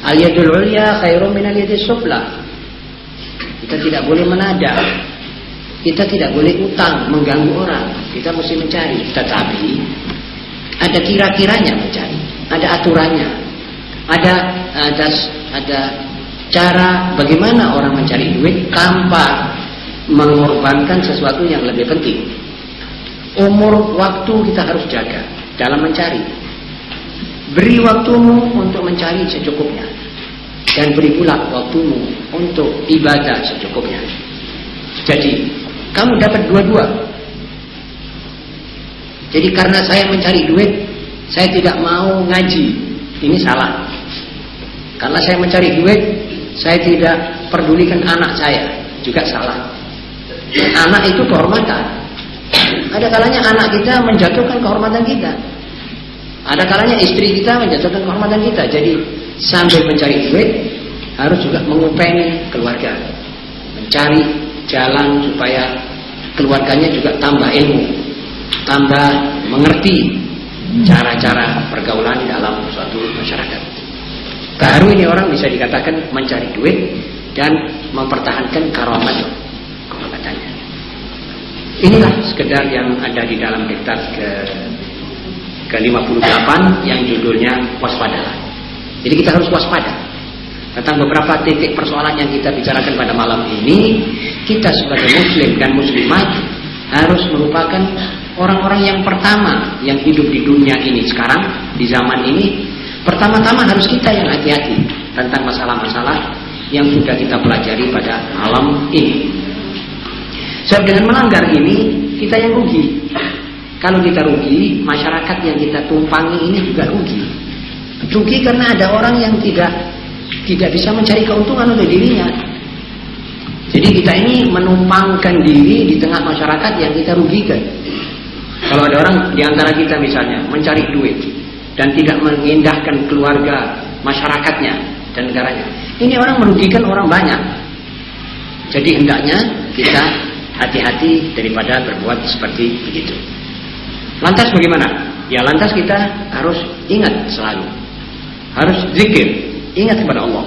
Al-yadul ulya khairum minal yadis sufla. Kita tidak boleh menada. Kita tidak boleh utang, mengganggu orang. Kita mesti mencari. Tetapi ada kira-kiranya mencari. Ada aturannya. Ada cara bagaimana orang mencari duit tanpa mengorbankan sesuatu yang lebih penting. Umur waktu kita harus jaga dalam mencari. Beri waktumu untuk mencari secukupnya, dan beri pula waktumu untuk ibadah secukupnya. Jadi kamu dapat dua-dua. Jadi karena saya mencari duit, saya tidak mau ngaji, ini salah. Karena saya mencari duit, saya tidak pedulikan anak saya, juga salah. Anak itu kehormatan. Ada kalanya anak kita menjatuhkan kehormatan kita. Ada kalanya istri kita menjatuhkan kehormatan kita. Jadi sambil mencari duit, harus juga mengupeni keluarga, mencari jalan supaya keluarganya juga tambah ilmu, tambah mengerti cara-cara pergaulan dalam suatu masyarakat. Baru ini orang bisa dikatakan mencari duit dan mempertahankan kehormatannya. Inilah sekedar yang ada di dalam diktat ke-58 yang judulnya waspadalah. Jadi kita harus waspada tentang beberapa titik persoalan yang kita bicarakan pada malam ini. Kita sebagai muslim dan muslimat harus merupakan orang-orang yang pertama yang hidup di dunia ini sekarang, di zaman ini. Pertama-tama harus kita yang hati-hati tentang masalah-masalah yang sudah kita pelajari pada malam ini. Sebab dengan melanggar ini kita yang rugi. Kalau kita rugi, masyarakat yang kita tumpangi ini juga rugi. Rugi karena ada orang yang tidak bisa mencari keuntungan untuk dirinya. Jadi kita ini menumpangkan diri di tengah masyarakat yang kita rugikan. Kalau ada orang di antara kita misalnya mencari duit dan tidak mengindahkan keluarga, masyarakatnya dan negaranya, ini orang merugikan orang banyak. Jadi hendaknya kita hati-hati daripada berbuat seperti begitu. Lantas bagaimana? Ya lantas kita harus ingat selalu, harus zikir, ingat kepada Allah.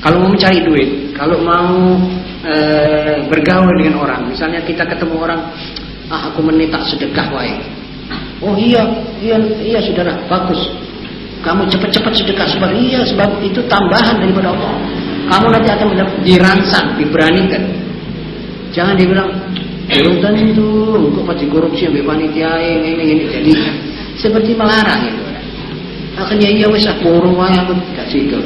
Kalau mau mencari duit, kalau mau bergaul dengan orang, misalnya kita ketemu orang, aku menitak sedekah wae. Oh iya saudara, bagus. Kamu cepat-cepat sedekah sebab itu tambahan daripada Allah. Kamu nanti akan dirangsang, diberanikan. Jangan dibilang belum tentu kok pasti korupsi sampai panitia ini. Jadi seperti melarang itu. Akhirnya iya wes burung wae aku gak situ.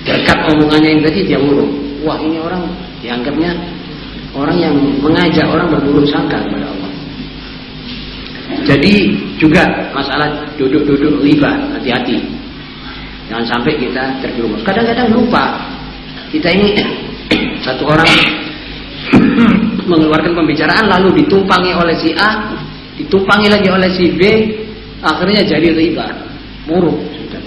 Berkat omongannya yang tadi dia burung. Wah, ini orang dianggapnya orang yang mengajak orang berburuk sangka kepada Allah. Jadi juga masalah duduk-duduk riba, hati-hati. Jangan sampai kita terjerumus. Kadang-kadang lupa. Kita ini satu orang mengeluarkan pembicaraan lalu ditumpangi oleh si A, ditumpangi lagi oleh si B, akhirnya jadi riba, muruk sudah.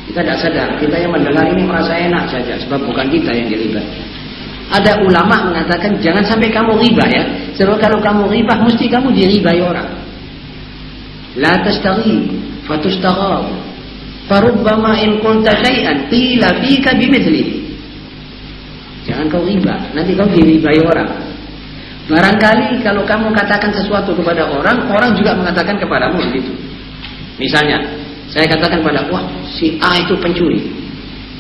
Kita tidak sadar, kita yang mendengar ini merasa enak saja, sebab bukan kita yang diriba. Ada ulama mengatakan jangan sampai kamu riba ya, sebab kalau kamu riba mesti kamu diribai orang. La tastaghi fatustaghaw, farubbama in qulta syai'an qila fika bimithlihi. Jangan kau riba, nanti kau diribai orang. Barangkali kalau kamu katakan sesuatu kepada orang, orang juga mengatakan kepadamu begitu. Misalnya, saya katakan pada, wah si A itu pencuri.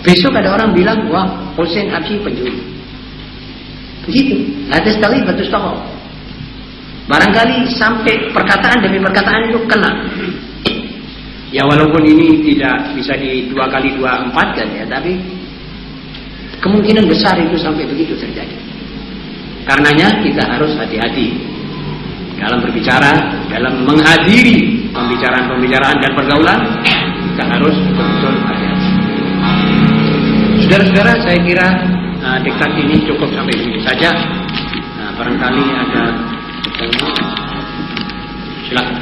Besok ada orang bilang, wah Hussein Absi pencuri. Begitu. Ada sekali batus tokoh. Barangkali sampai perkataan demi perkataan itu kena. Ya walaupun ini tidak bisa di 2x2 4 kan ya, tapi kemungkinan besar itu sampai begitu terjadi. Karenanya kita harus hati-hati dalam berbicara, dalam menghadiri pembicaraan-pembicaraan dan pergaulan. Kita harus betul-betul hati-hati. Saudara-saudara, saya kira diktat ini cukup sampai sini saja. Nah, barangkali ada pertanyaan. Silakan.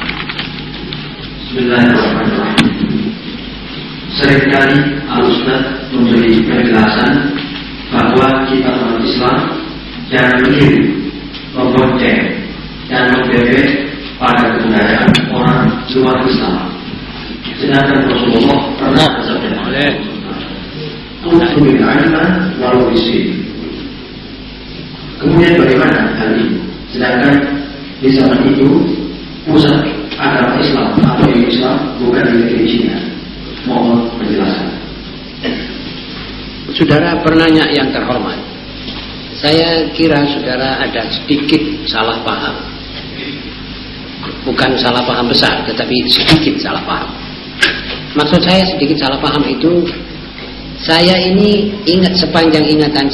Bismillahirrahmanirrahim. Seringkali Al-Ustaz memberi penjelasan bahwa kita umat Islam jangan meniru, membonceng dan membebek pada kebudayaan orang luar Islam. Sedangkan Rasulullah pernah bersabda, "Utul ilma walau bisin." Kemudian bagaimana hal ini? Sedangkan di zaman itu pusat agama Islam atau Islam bukan di negeri Cina. Mohon penjelasan. Saudara penanya yang terhormat, saya kira saudara ada sedikit salah paham. Bukan salah paham besar, tetapi sedikit salah paham. Maksud saya sedikit salah paham itu, saya ini ingat sepanjang ingatan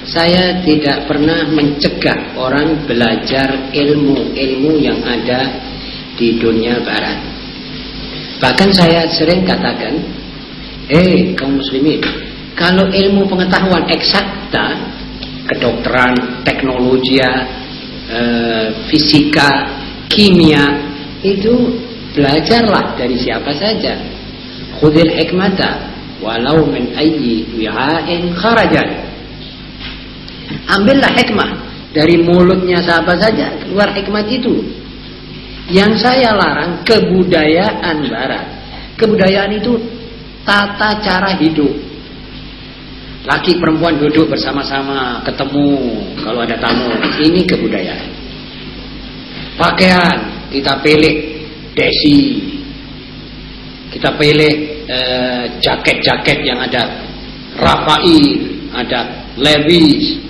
saya tidak pernah mencegah orang belajar ilmu-ilmu yang ada di dunia barat. Bahkan saya sering katakan, kaum muslimin, kalau ilmu pengetahuan eksakta, kedokteran, teknologi, fisika, kimia, itu belajarlah dari siapa saja. Khudil hikmata walau min ayyi wi'ain kharajat. Ambillah hikmah dari mulutnya siapa saja, keluar hikmat itu. Yang saya larang kebudayaan barat. Kebudayaan itu tata cara hidup. Laki perempuan duduk bersama-sama, ketemu kalau ada tamu. Ini kebudayaan. Pakaian kita pilih desi, kita pilih jaket-jaket yang ada Rafael, ada Levi's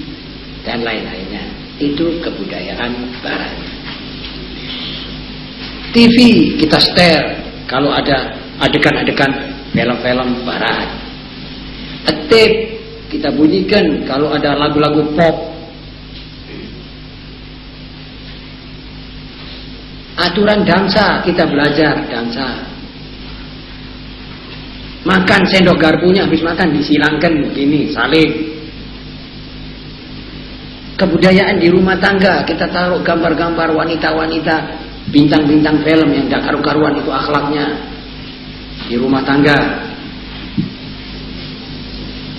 dan lain-lainnya. Itu kebudayaan barat. TV kita setel kalau ada adegan-adegan film-film barat. Tape kita bunyikan kalau ada lagu-lagu pop. Aturan dansa kita belajar dansa. Makan sendok garpunya habis makan disilangkan begini, saling. Kebudayaan di rumah tangga kita taruh gambar-gambar wanita-wanita, bintang-bintang film yang tidak karu-karuan itu akhlaknya di rumah tangga.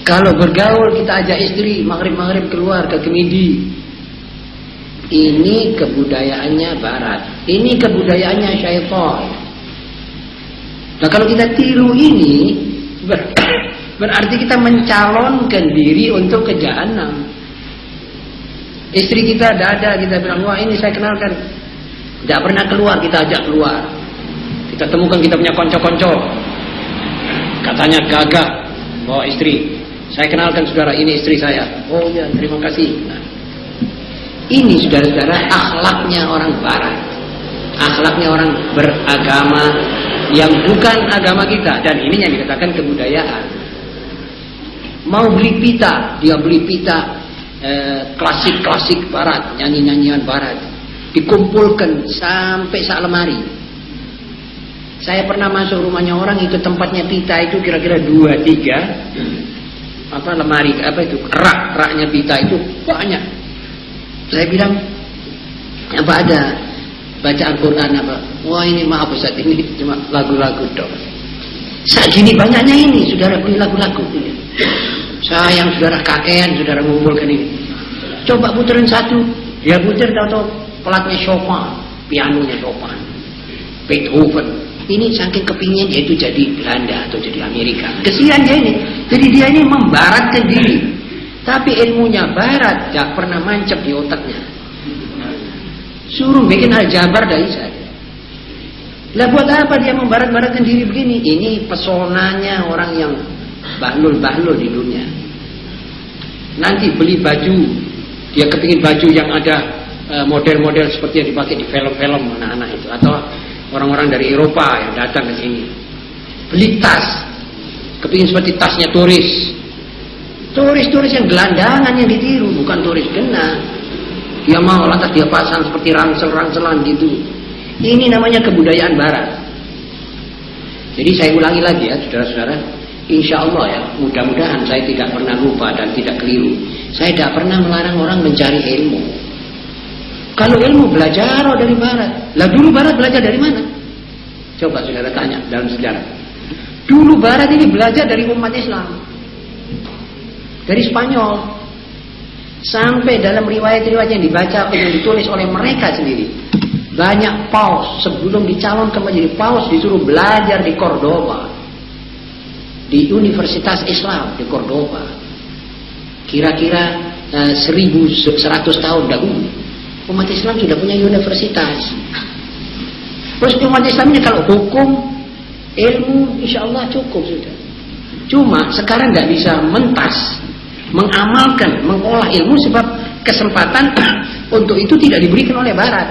Kalau bergaul kita ajak istri maghrib-maghrib keluar ke kemidi. Ini kebudayaannya barat. Ini kebudayaannya syaitan. Nah kalau kita tiru ini berarti kita mencalonkan diri untuk ke jahanam. Istri kita ada kita bilang, wah ini saya kenalkan. Tidak pernah keluar, kita ajak keluar. Kita temukan kita punya konco-konco. Katanya gagah bawa istri. Saya kenalkan saudara, ini istri saya. Oh ya, terima kasih. Nah, Ini saudara-saudara akhlaknya orang barat, akhlaknya orang beragama yang bukan agama kita. Dan ini yang dikatakan kebudayaan. Mau beli pita, dia beli pita klasik-klasik barat, nyanyi-nyanyian barat, dikumpulkan sampai sak lemari. Saya pernah masuk rumahnya orang, itu tempatnya pita itu kira-kira 2-3 lemari, rak-raknya pita itu banyak. Saya bilang, apa ada baca Al-Quran apa? Wah ini maaf Ustaz, ini cuma lagu-lagu dong. Segini banyaknya ini, saudara beli lagu-lagu ini. Sayang saudara, kakean saudara mengumpulkan ini. Coba puterin satu, dia puter tahu pelatnya Chopin, pianonya Chopin, Beethoven. Ini saking kepingin dia itu jadi Belanda atau jadi Amerika. Kesian dia ini. Jadi dia ini membaratkan diri. Tapi ilmunya barat gak pernah mancap di otaknya. Suruh bikin aljabar dah bisa. Lah buat apa dia membarat-baratkan diri begini? Ini pesonanya orang yang bahlul-bahlul di dunia. Nanti beli baju, dia kepingin baju yang ada model-model seperti yang dipakai di film-film anak-anak itu, atau orang-orang dari Eropa yang datang ke sini. Beli tas, kepingin seperti tasnya turis. Turis-turis yang gelandangan yang ditiru, bukan turis kena. Dia mau lantas dia pasang seperti rangsel-rangselan gitu. Ini namanya kebudayaan barat. Jadi saya ulangi lagi ya saudara-saudara, insya Allah ya, mudah-mudahan saya tidak pernah lupa dan tidak keliru. Saya tidak pernah melarang orang mencari ilmu. Kalau ilmu belajar dari barat. Lah dulu barat belajar dari mana? Coba saudara tanya dalam sejarah. Dulu barat ini belajar dari umat Islam, dari Spanyol, sampai dalam riwayat-riwayat yang dibaca, yang ditulis oleh mereka sendiri. Banyak paus sebelum dicalonkan menjadi paus disuruh belajar di Cordoba, di Universitas Islam di Cordoba. Kira-kira 1100 tahun dahulu umat Islam sudah punya universitas. Terus umat Islam ini kalau hukum, ilmu, insya Allah cukup sudah. Cuma sekarang nggak bisa mentas, mengamalkan, mengolah ilmu sebab kesempatan untuk itu tidak diberikan oleh barat,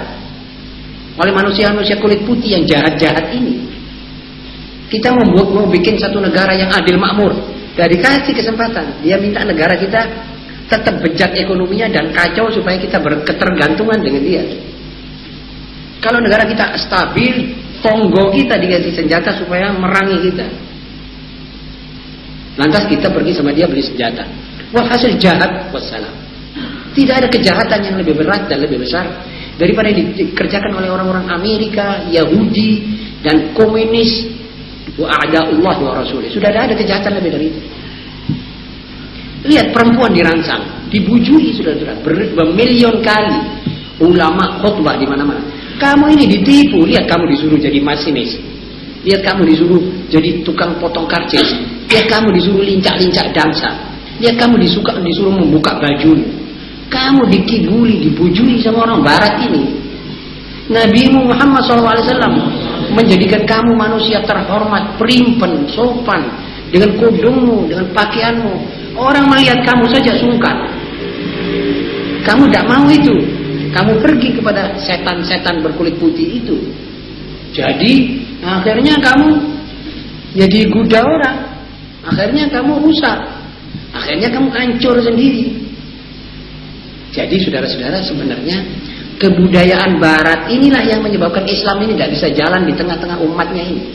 oleh manusia-manusia kulit putih yang jahat-jahat ini. Kita mau bikin satu negara yang adil makmur, dari kasih kesempatan, dia minta negara kita tetap bejat ekonominya dan kacau supaya kita berketergantungan dengan dia. Kalau negara kita stabil, tonggo kita dikasih senjata supaya merangi kita. Lantas kita pergi sama dia beli senjata. Walhasil jahat wassalam. Tidak ada kejahatan yang lebih berat dan lebih besar daripada yang dikerjakan oleh orang-orang Amerika, Yahudi, dan komunis. Wa a'da'ullah wa rasulih. Sudah ada kejahatan lebih dari itu. Lihat perempuan dirangsang, dibujui saudara-saudara bermilion kali. Ulama khutbah di mana-mana. Kamu ini ditipu. Lihat kamu disuruh jadi masinis. Lihat kamu disuruh jadi tukang potong karcis. Lihat kamu disuruh lincak-lincak dansa. Lihat kamu disuruh membuka baju. Kamu dikibuli, dibujui sama orang barat ini. Nabi Muhammad SAW menjadikan kamu manusia terhormat, primpen, sopan, dengan kudungmu, dengan pakaianmu. Orang melihat kamu saja sungkan. Kamu tidak mau itu. Kamu pergi kepada setan-setan berkulit putih itu. Jadi akhirnya kamu jadi goda orang. Akhirnya kamu rusak. Akhirnya kamu hancur sendiri. Jadi saudara-saudara, sebenarnya kebudayaan barat inilah yang menyebabkan Islam ini tidak bisa jalan di tengah-tengah umatnya ini.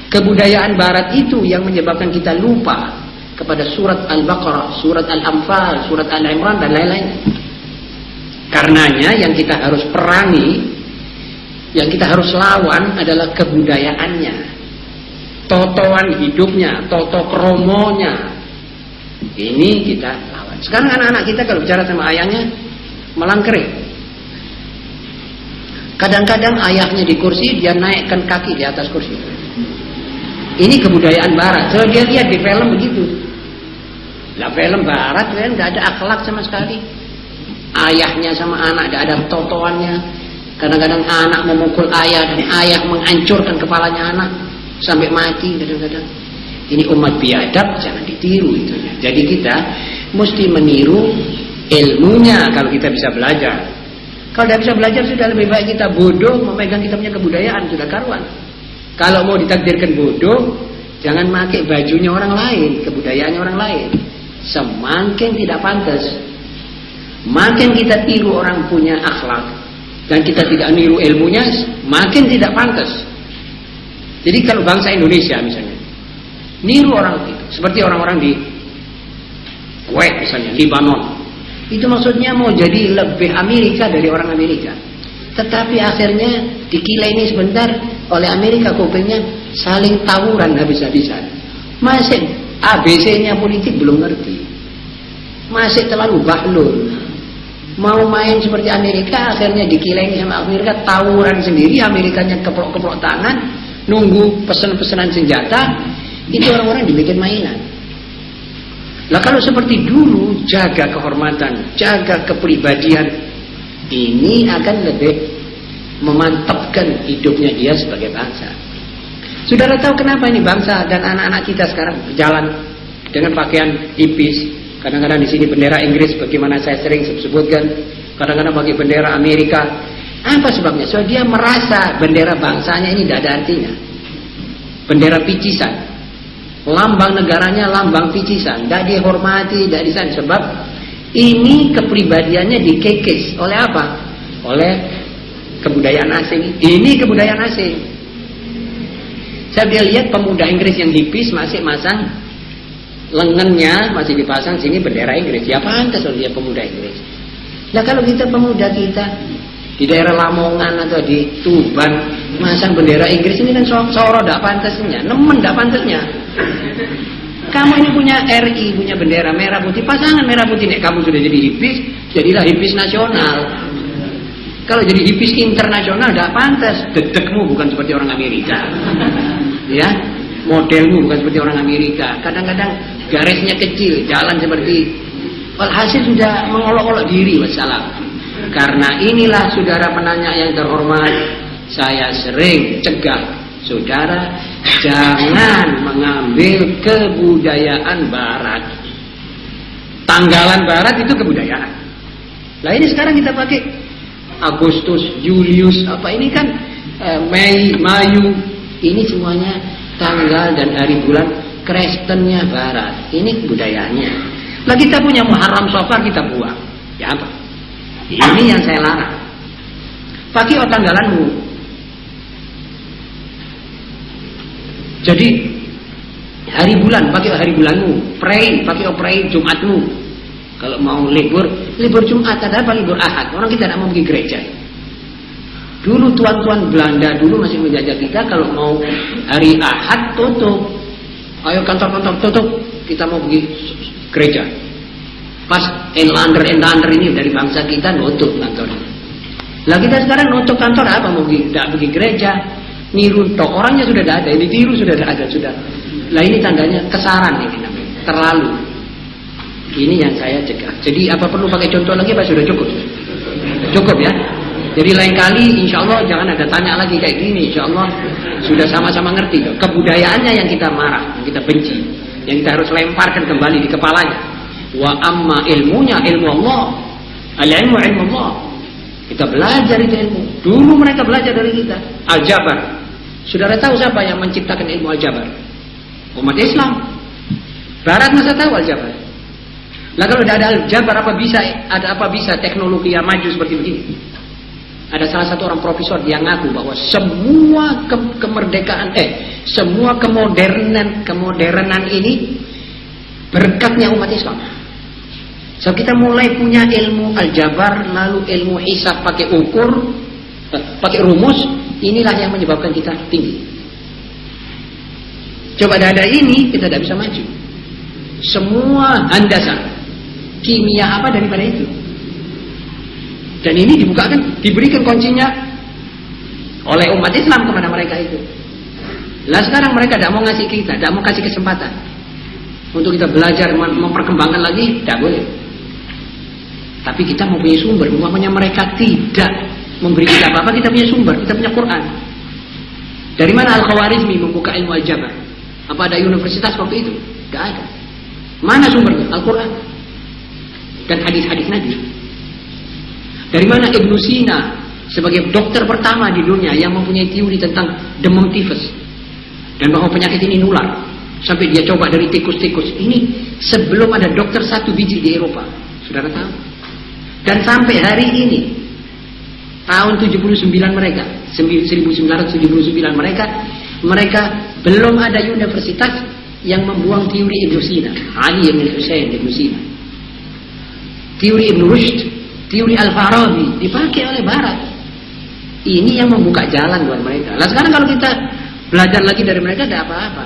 Kebudayaan barat itu yang menyebabkan kita lupa kepada surat Al-Baqarah, surat Al-Anfal, surat Al-Imran dan lain-lain. Karenanya yang kita harus perangi, yang kita harus lawan adalah kebudayaannya, totoan hidupnya, toto kromonya. Ini kita lawan. Sekarang anak-anak kita kalau bicara sama ayahnya melangkering. Kadang-kadang ayahnya di kursi, dia naikkan kaki di atas kursi. Ini kebudayaan barat. So, dia lihat di film begitu. Lah film barat kan nggak ada akhlak sama sekali. Ayahnya sama anak tidak ada totoannya. Kadang-kadang anak memukul ayah dan ayah menghancurkan kepalanya anak sampai mati kadang-kadang. Ini umat biadab, jangan ditiru itu. Jadi kita mesti meniru ilmunya kalau kita bisa belajar. Kalau tidak bisa belajar sudah lebih baik kita bodoh memegang kita punya kebudayaan, sudah karuan. Kalau mau ditakdirkan bodoh, jangan pakai bajunya orang lain, kebudayaannya orang lain. Semakin tidak pantas, makin kita tiru orang punya akhlak dan kita tidak niru ilmunya, makin tidak pantas. Jadi kalau bangsa Indonesia misalnya niru orang itu, seperti orang-orang di Kuwait misalnya, Libanon, itu maksudnya mau jadi lebih Amerika dari orang Amerika. Tetapi akhirnya dikileni sebentar oleh Amerika, kupingnya saling tawuran habis-habisan. Masih ABC-nya politik belum ngerti, masih terlalu bahlul. Mau main seperti Amerika, akhirnya dikileni sama Amerika, tawuran sendiri. Amerikanya keprok-keprok tangan, nunggu pesan-pesanan senjata. Itu orang-orang dibikin mainan. Lah kalau seperti dulu, jaga kehormatan, jaga kepribadian, ini akan lebih memantapkan hidupnya dia sebagai bangsa. Saudara tahu kenapa ini bangsa dan anak-anak kita sekarang berjalan dengan pakaian hipis? Kadang-kadang di sini bendera Inggris, bagaimana saya sering sebutkan. Kadang-kadang pakai bendera Amerika. Apa sebabnya? So dia merasa bendera bangsanya ini tidak ada artinya. Bendera picisan, lambang negaranya lambang picisan, tidak dihormati, tidak disayang. Sebab ini kepribadiannya dikekes oleh apa? Oleh kebudayaan asing. Ini kebudayaan asing. Saya lihat pemuda Inggris yang hipis masih masang lengannya, masih dipasang sini bendera Inggris. Ya pantas kalau dia pemuda Inggris. Nah kalau kita pemuda kita di daerah Lamongan atau di Tuban masang bendera Inggris, ini kan soro tidak pantasnya, nemen tidak pantasnya. Kamu ini punya RI, punya bendera merah putih, pasangan merah putih. Nek kamu sudah jadi hipis, jadilah hipis nasional. Kalau jadi hipis internasional tidak pantas. Dedekmu bukan seperti orang Amerika, ya. Modelmu bukan seperti orang Amerika. Kadang-kadang garisnya kecil, jalan seperti. Walhasil sudah mengolok-olok diri, wassalam. Karena inilah saudara penanya yang terhormat, saya sering cegah saudara jangan mengambil kebudayaan Barat. Tanggalan Barat itu kebudayaan. Nah ini sekarang kita pakai Agustus, Julius, apa ini kan Mei, Mayu, ini semuanya tanggal dan hari bulan Kristennya Barat. Ini budayanya. Lah kita punya Muharram Safar kita buang. Ya apa? Ini yang saya larang. Pakai tanggalanmu. Jadi hari bulan pakai hari bulanmu. Pray pakai Jumatmu. Kalau mau libur Jumat, ada apa libur Ahad? Orang kita tidak mau pergi gereja. Dulu tuan-tuan Belanda dulu masih menjajah kita, kalau mau hari Ahad tutup. Ayo kantor-kantor tutup, kita mau pergi gereja. Pas Enlander ini dari bangsa kita nutup kantor. Lah kita sekarang nutup kantor apa? Mau tidak pergi gereja, niru tok, orangnya sudah ada, ini tiru sudah ada sudah. Lah ini tandanya kesaran ini namanya, terlalu. Ini yang saya cegah. Jadi apa perlu pakai contoh lagi Pak? Sudah cukup? Cukup ya? Jadi lain kali insya Allah jangan ada tanya lagi kayak gini. Insya Allah sudah sama-sama ngerti. Kebudayaannya yang kita marah, yang kita benci, yang kita harus lemparkan kembali di kepalanya. Wa amma ilmunya ilmu Allah. Al-ilmu ilmu Allah. Kita belajar itu ilmu. Dulu mereka belajar dari kita. Al-Jabar. Saudara tahu siapa yang menciptakan ilmu Al-Jabar? Umat Islam. Barat masa tahu Al-Jabar? Lah kalau tidak ada Al-Jabar apa bisa teknologi yang maju seperti begini? Ada salah satu orang profesor yang ngaku bahwa semua kemerdekaan semua kemodernan ini berkatnya umat Islam. So kita mulai punya ilmu Al-Jabar, lalu ilmu hisab pakai ukur, pakai rumus, inilah yang menyebabkan kita tinggi. Coba ada ini kita tidak bisa maju. Semua handasan kimia apa daripada itu. Dan ini diberikan kuncinya oleh umat Islam kepada mereka itu. Lah sekarang mereka tidak mau ngasih kita, tidak mau kasih kesempatan untuk kita belajar memperkembangkan lagi, tidak boleh. Tapi kita mau punya sumber. Umpamanya mereka tidak memberi kita apa-apa, kita punya sumber, kita punya Quran. Dari mana Al-Khawarizmi membuka ilmu Al-Jabar? Apa ada universitas waktu itu? Tidak ada. Mana sumbernya? Al-Quran. dan hadis-hadis Nabi. Dari mana Ibnu Sina sebagai dokter pertama di dunia yang mempunyai teori tentang demam tifus dan bahwa penyakit ini nular, sampai dia coba dari tikus-tikus ini sebelum ada dokter satu biji di Eropa, saudara tahu. Dan sampai hari ini tahun 79 mereka 1979 mereka belum ada universitas yang membuang teori Ibnu Sina, Ali bin Husain Ibnu Sina, teori Ibnu Rushd, teori Al-Farabi dipakai oleh Barat. Ini yang membuka jalan buat mereka. Lah sekarang kalau kita belajar lagi dari mereka tidak apa-apa.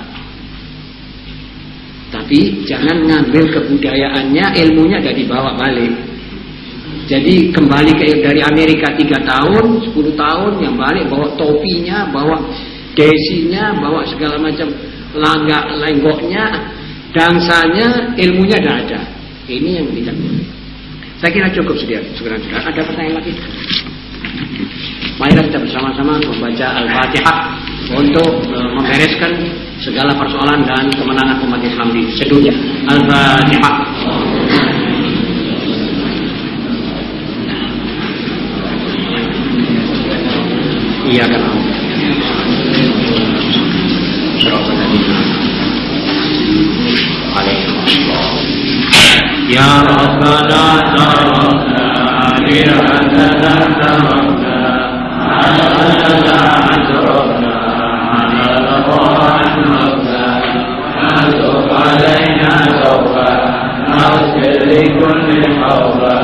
Tapi jangan ngambil kebudayaannya, ilmunya tidak dibawa balik. Jadi kembali dari Amerika 3 tahun, 10 tahun, yang balik bawa topinya, bawa desinya, bawa segala macam lenggoknya, dansanya, ilmunya tidak ada. Ini yang tidak boleh. Saya kira cukup saudara. Ada pertanyaan lagi? Mari kita bersama-sama membaca Al-Fatihah untuk membereskan segala persoalan dan kemenangan umat Islam di sedunia. Al-Fatihah. Iya kan? Ya Rabbana tarabna li'atana tarabna ala ajrabna ala rahmatka atub alaina tawba aghfir li kulli hawla